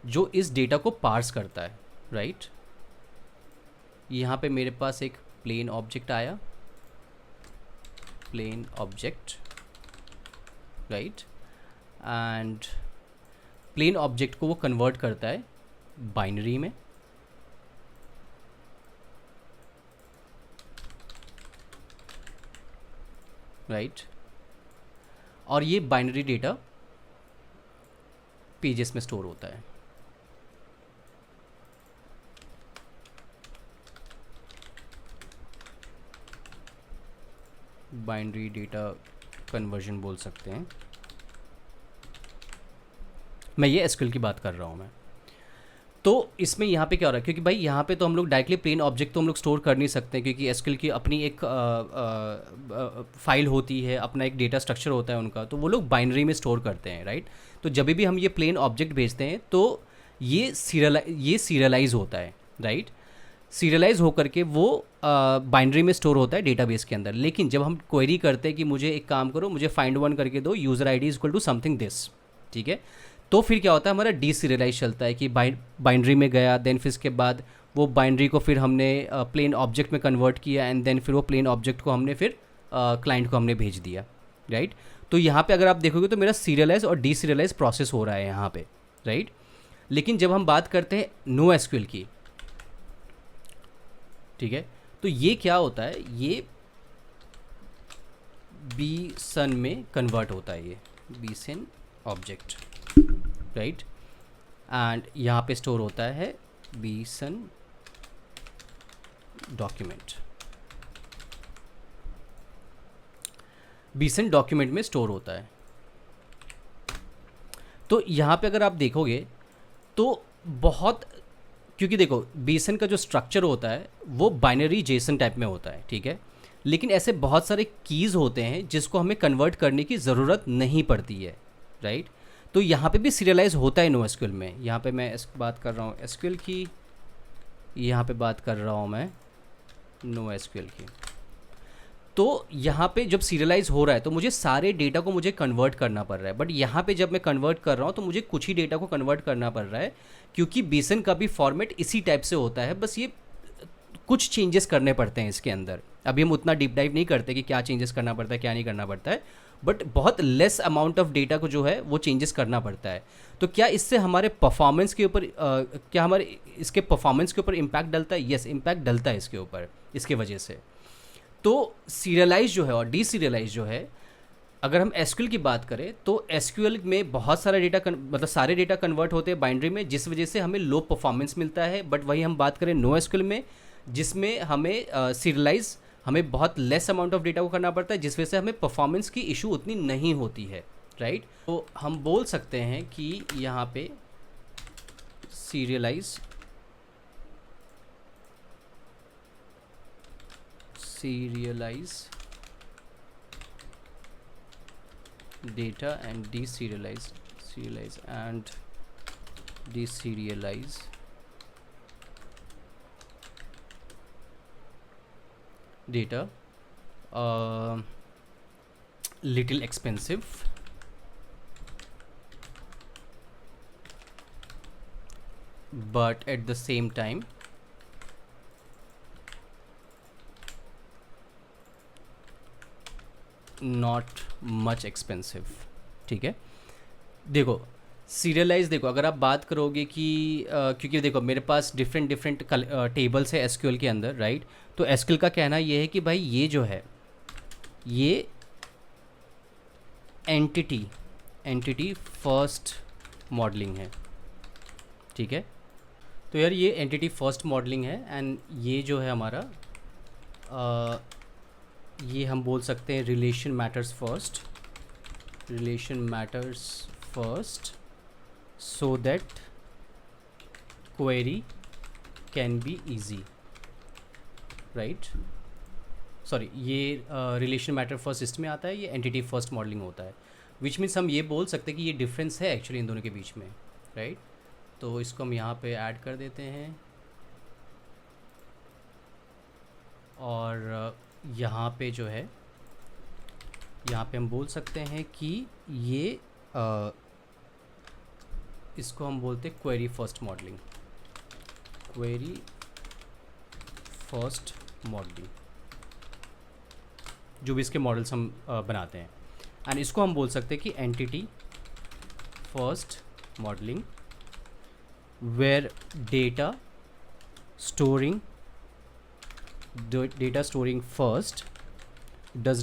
जो इस डेटा को पार्स करता है, राइट। यहाँ पे मेरे पास एक प्लेन ऑब्जेक्ट आया, राइट, एंड प्लेन ऑब्जेक्ट को वो कन्वर्ट करता है बाइनरी में, राइट। और ये बाइनरी डेटा पेजेस में स्टोर होता है। बाइनरी डेटा कन्वर्जन बोल सकते हैं। मैं ये एसक्यूएल की बात कर रहा हूँ मैं। तो इसमें यहाँ पे क्या हो रहा है, क्योंकि भाई यहाँ पे तो हम लोग डायरेक्टली प्लेन ऑब्जेक्ट तो हम लोग स्टोर कर नहीं सकते, क्योंकि एसक्यूएल की अपनी एक फाइल होती है, अपना एक डेटा स्ट्रक्चर होता है उनका, तो वो लोग बाइनरी में स्टोर करते हैं, राइट। तो जब भी हम ये प्लेन ऑब्जेक्ट भेजते हैं तो ये सीरियलाइज होता है, राइट। सीरियलाइज होकर के वो बाइनरी में स्टोर होता है डेटाबेस के अंदर। लेकिन जब हम क्वेरी करते हैं कि मुझे एक काम करो, मुझे फाइंड वन करके दो, user ID equal to something this, ठीक है, तो फिर क्या होता है, हमारा डी सीरियलाइज चलता है कि बाइनरी में गया, देन फिर इसके बाद वो बाइनरी को फिर हमने प्लेन ऑब्जेक्ट में कन्वर्ट किया, एंड देन फिर वो प्लेन ऑब्जेक्ट को हमने फिर क्लाइंट को हमने भेज दिया, राइट। तो यहाँ पे अगर आप देखोगे तो मेरा सीरियलाइज और डी सीरियलाइज प्रोसेस हो रहा है यहाँ पे, राइट। लेकिन जब हम बात करते हैं नो एसक्यूएल की, ठीक है, तो ये क्या होता है, ये बीसन में कन्वर्ट होता है, ये बीसन ऑब्जेक्ट, राइट। एंड यहाँ पे स्टोर होता है बीसन डॉक्यूमेंट, बीसन डॉक्यूमेंट में स्टोर होता है। तो यहाँ पे अगर आप देखोगे तो बहुत, क्योंकि देखो बीसन का जो स्ट्रक्चर होता है वो बाइनरी जेसन टाइप में होता है, ठीक है। लेकिन ऐसे बहुत सारे कीज़ होते हैं जिसको हमें कन्वर्ट करने की ज़रूरत नहीं पड़ती है, राइट। तो यहाँ पे भी सीरियलाइज होता है NoSQL में। यहाँ पे मैं बात कर रहा हूँ SQL की, यहाँ पे बात कर रहा हूँ मैं NoSQL की। तो यहाँ पे जब सीरियलाइज हो रहा है तो मुझे सारे डेटा को मुझे कन्वर्ट करना पड़ रहा है, बट यहाँ पे जब मैं कन्वर्ट कर रहा हूँ तो मुझे कुछ ही डेटा को कन्वर्ट करना पड़ रहा है, क्योंकि बीसन का भी फॉर्मेट इसी टाइप से होता है। बस ये कुछ चेंजेस करने पड़ते हैं इसके अंदर। अभी हम उतना डीप डाइव नहीं करते कि क्या चेंजेस करना पड़ता है क्या नहीं करना पड़ता है, बट बहुत लेस अमाउंट ऑफ डेटा को जो है वो चेंजेस करना पड़ता है। तो क्या इससे हमारे परफॉर्मेंस के ऊपर क्या हमारे इसके परफॉर्मेंस के ऊपर इम्पैक्ट डलता है? यस, इम्पैक्ट डलता है इसके ऊपर, इसके वजह से। तो सीरियलाइज जो है और डी सीरियलाइज जो है, अगर हम SQL की बात करें तो SQL में बहुत सारा डेटा मतलब सारे डेटा कन्वर्ट होते हैं बाइनरी में, जिस वजह से हमें लो परफॉर्मेंस मिलता है। बट वही हम बात करें NoSQL में, जिसमें हमें सीरियलाइज हमें बहुत लेस अमाउंट ऑफ डेटा को करना पड़ता है, जिस वजह से हमें परफॉर्मेंस की इशू उतनी नहीं होती है, राइट। तो हम बोल सकते हैं कि यहाँ पे serialised data and deserialize and deserialize data little expensive, but at the same time not much expensive, ठीक है। देखो सीरियलाइज, देखो अगर आप बात करोगे कि क्योंकि देखो मेरे पास डिफरेंट टेबल्स है SQL के अंदर, राइट। तो SQL का कहना ये है कि भाई ये जो है ये एंटिटी फर्स्ट मॉडलिंग है, ठीक है। तो यार ये एंटिटी फर्स्ट मॉडलिंग है, एंड ये जो है हमारा ये हम बोल सकते हैं relation matters first so that query can be easy, right. Sorry, ये रिलेशन मैटर फर्स्ट इसमें आता है, ये एंटिटी फर्स्ट मॉडलिंग होता है, विच मीन्स हम ये बोल सकते हैं कि ये डिफरेंस है एक्चुअली इन दोनों के बीच में, राइट। तो इसको हम यहाँ पे ऐड कर देते हैं, और यहाँ पे जो है यहाँ पे हम बोल सकते हैं कि ये इसको हम बोलते हैं क्वेरी फर्स्ट मॉडलिंग, जो भी इसके मॉडल्स हम बनाते हैं। एंड इसको हम बोल सकते हैं कि entity first modelling where data storing first does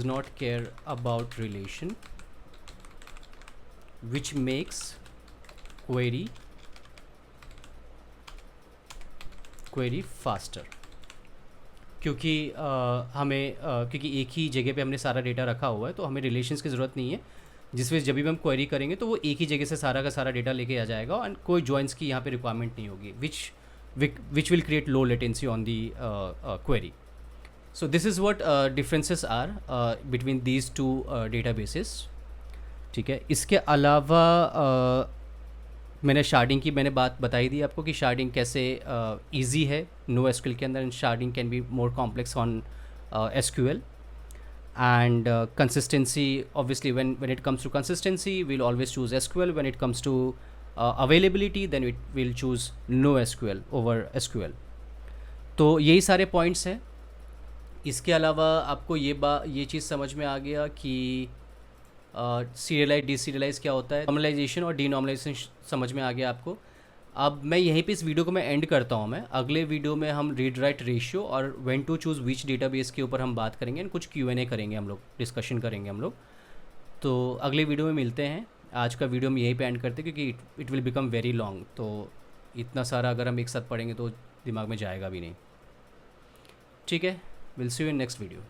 not care about relation, which makes query faster। क्योंकि क्योंकि एक ही जगह पे हमने सारा डेटा रखा हुआ है, तो हमें रिलेशंस की ज़रूरत नहीं है, जिस वजह जब भी हम क्वेरी करेंगे तो वो एक ही जगह से सारा का सारा डेटा लेके आ जाएगा, और कोई जॉइंस की यहाँ पे रिक्वायरमेंट नहीं होगी, which will create low latency on the query. So this is what differences are between these two databases, ठीक है। इसके अलावा मैंने शार्डिंग की बात बताई दी आपको कि शार्डिंग कैसे इजी है NoSQL के अंदर, and sharding can be more complex on SQL। and consistency, obviously when it comes to consistency we'll always choose SQL. When it comes to availability then it will choose NoSQL over SQL। तो यही सारे points हैं। इसके अलावा आपको ये चीज़ समझ में आ गया कि सीरियलाइज डीसीरियलाइज क्या होता है, नॉर्मलाइजेशन और डीनॉर्मलाइजेशन समझ में आ गया आपको। अब मैं यहीं पे इस वीडियो को मैं एंड करता हूँ। मैं अगले वीडियो में हम रीड राइट रेशियो और when to choose which database के ऊपर हम बात करेंगे, कुछ Q&A करेंगे, हम लोग डिस्कशन करेंगे हम लोग। तो अगले वीडियो में मिलते हैं। आज का वीडियो हम यहीं पे एंड करते हैं क्योंकि it will become very long, तो इतना सारा अगर हम एक साथ पढ़ेंगे तो दिमाग में जाएगा भी नहीं। ठीक है, will see you in next video.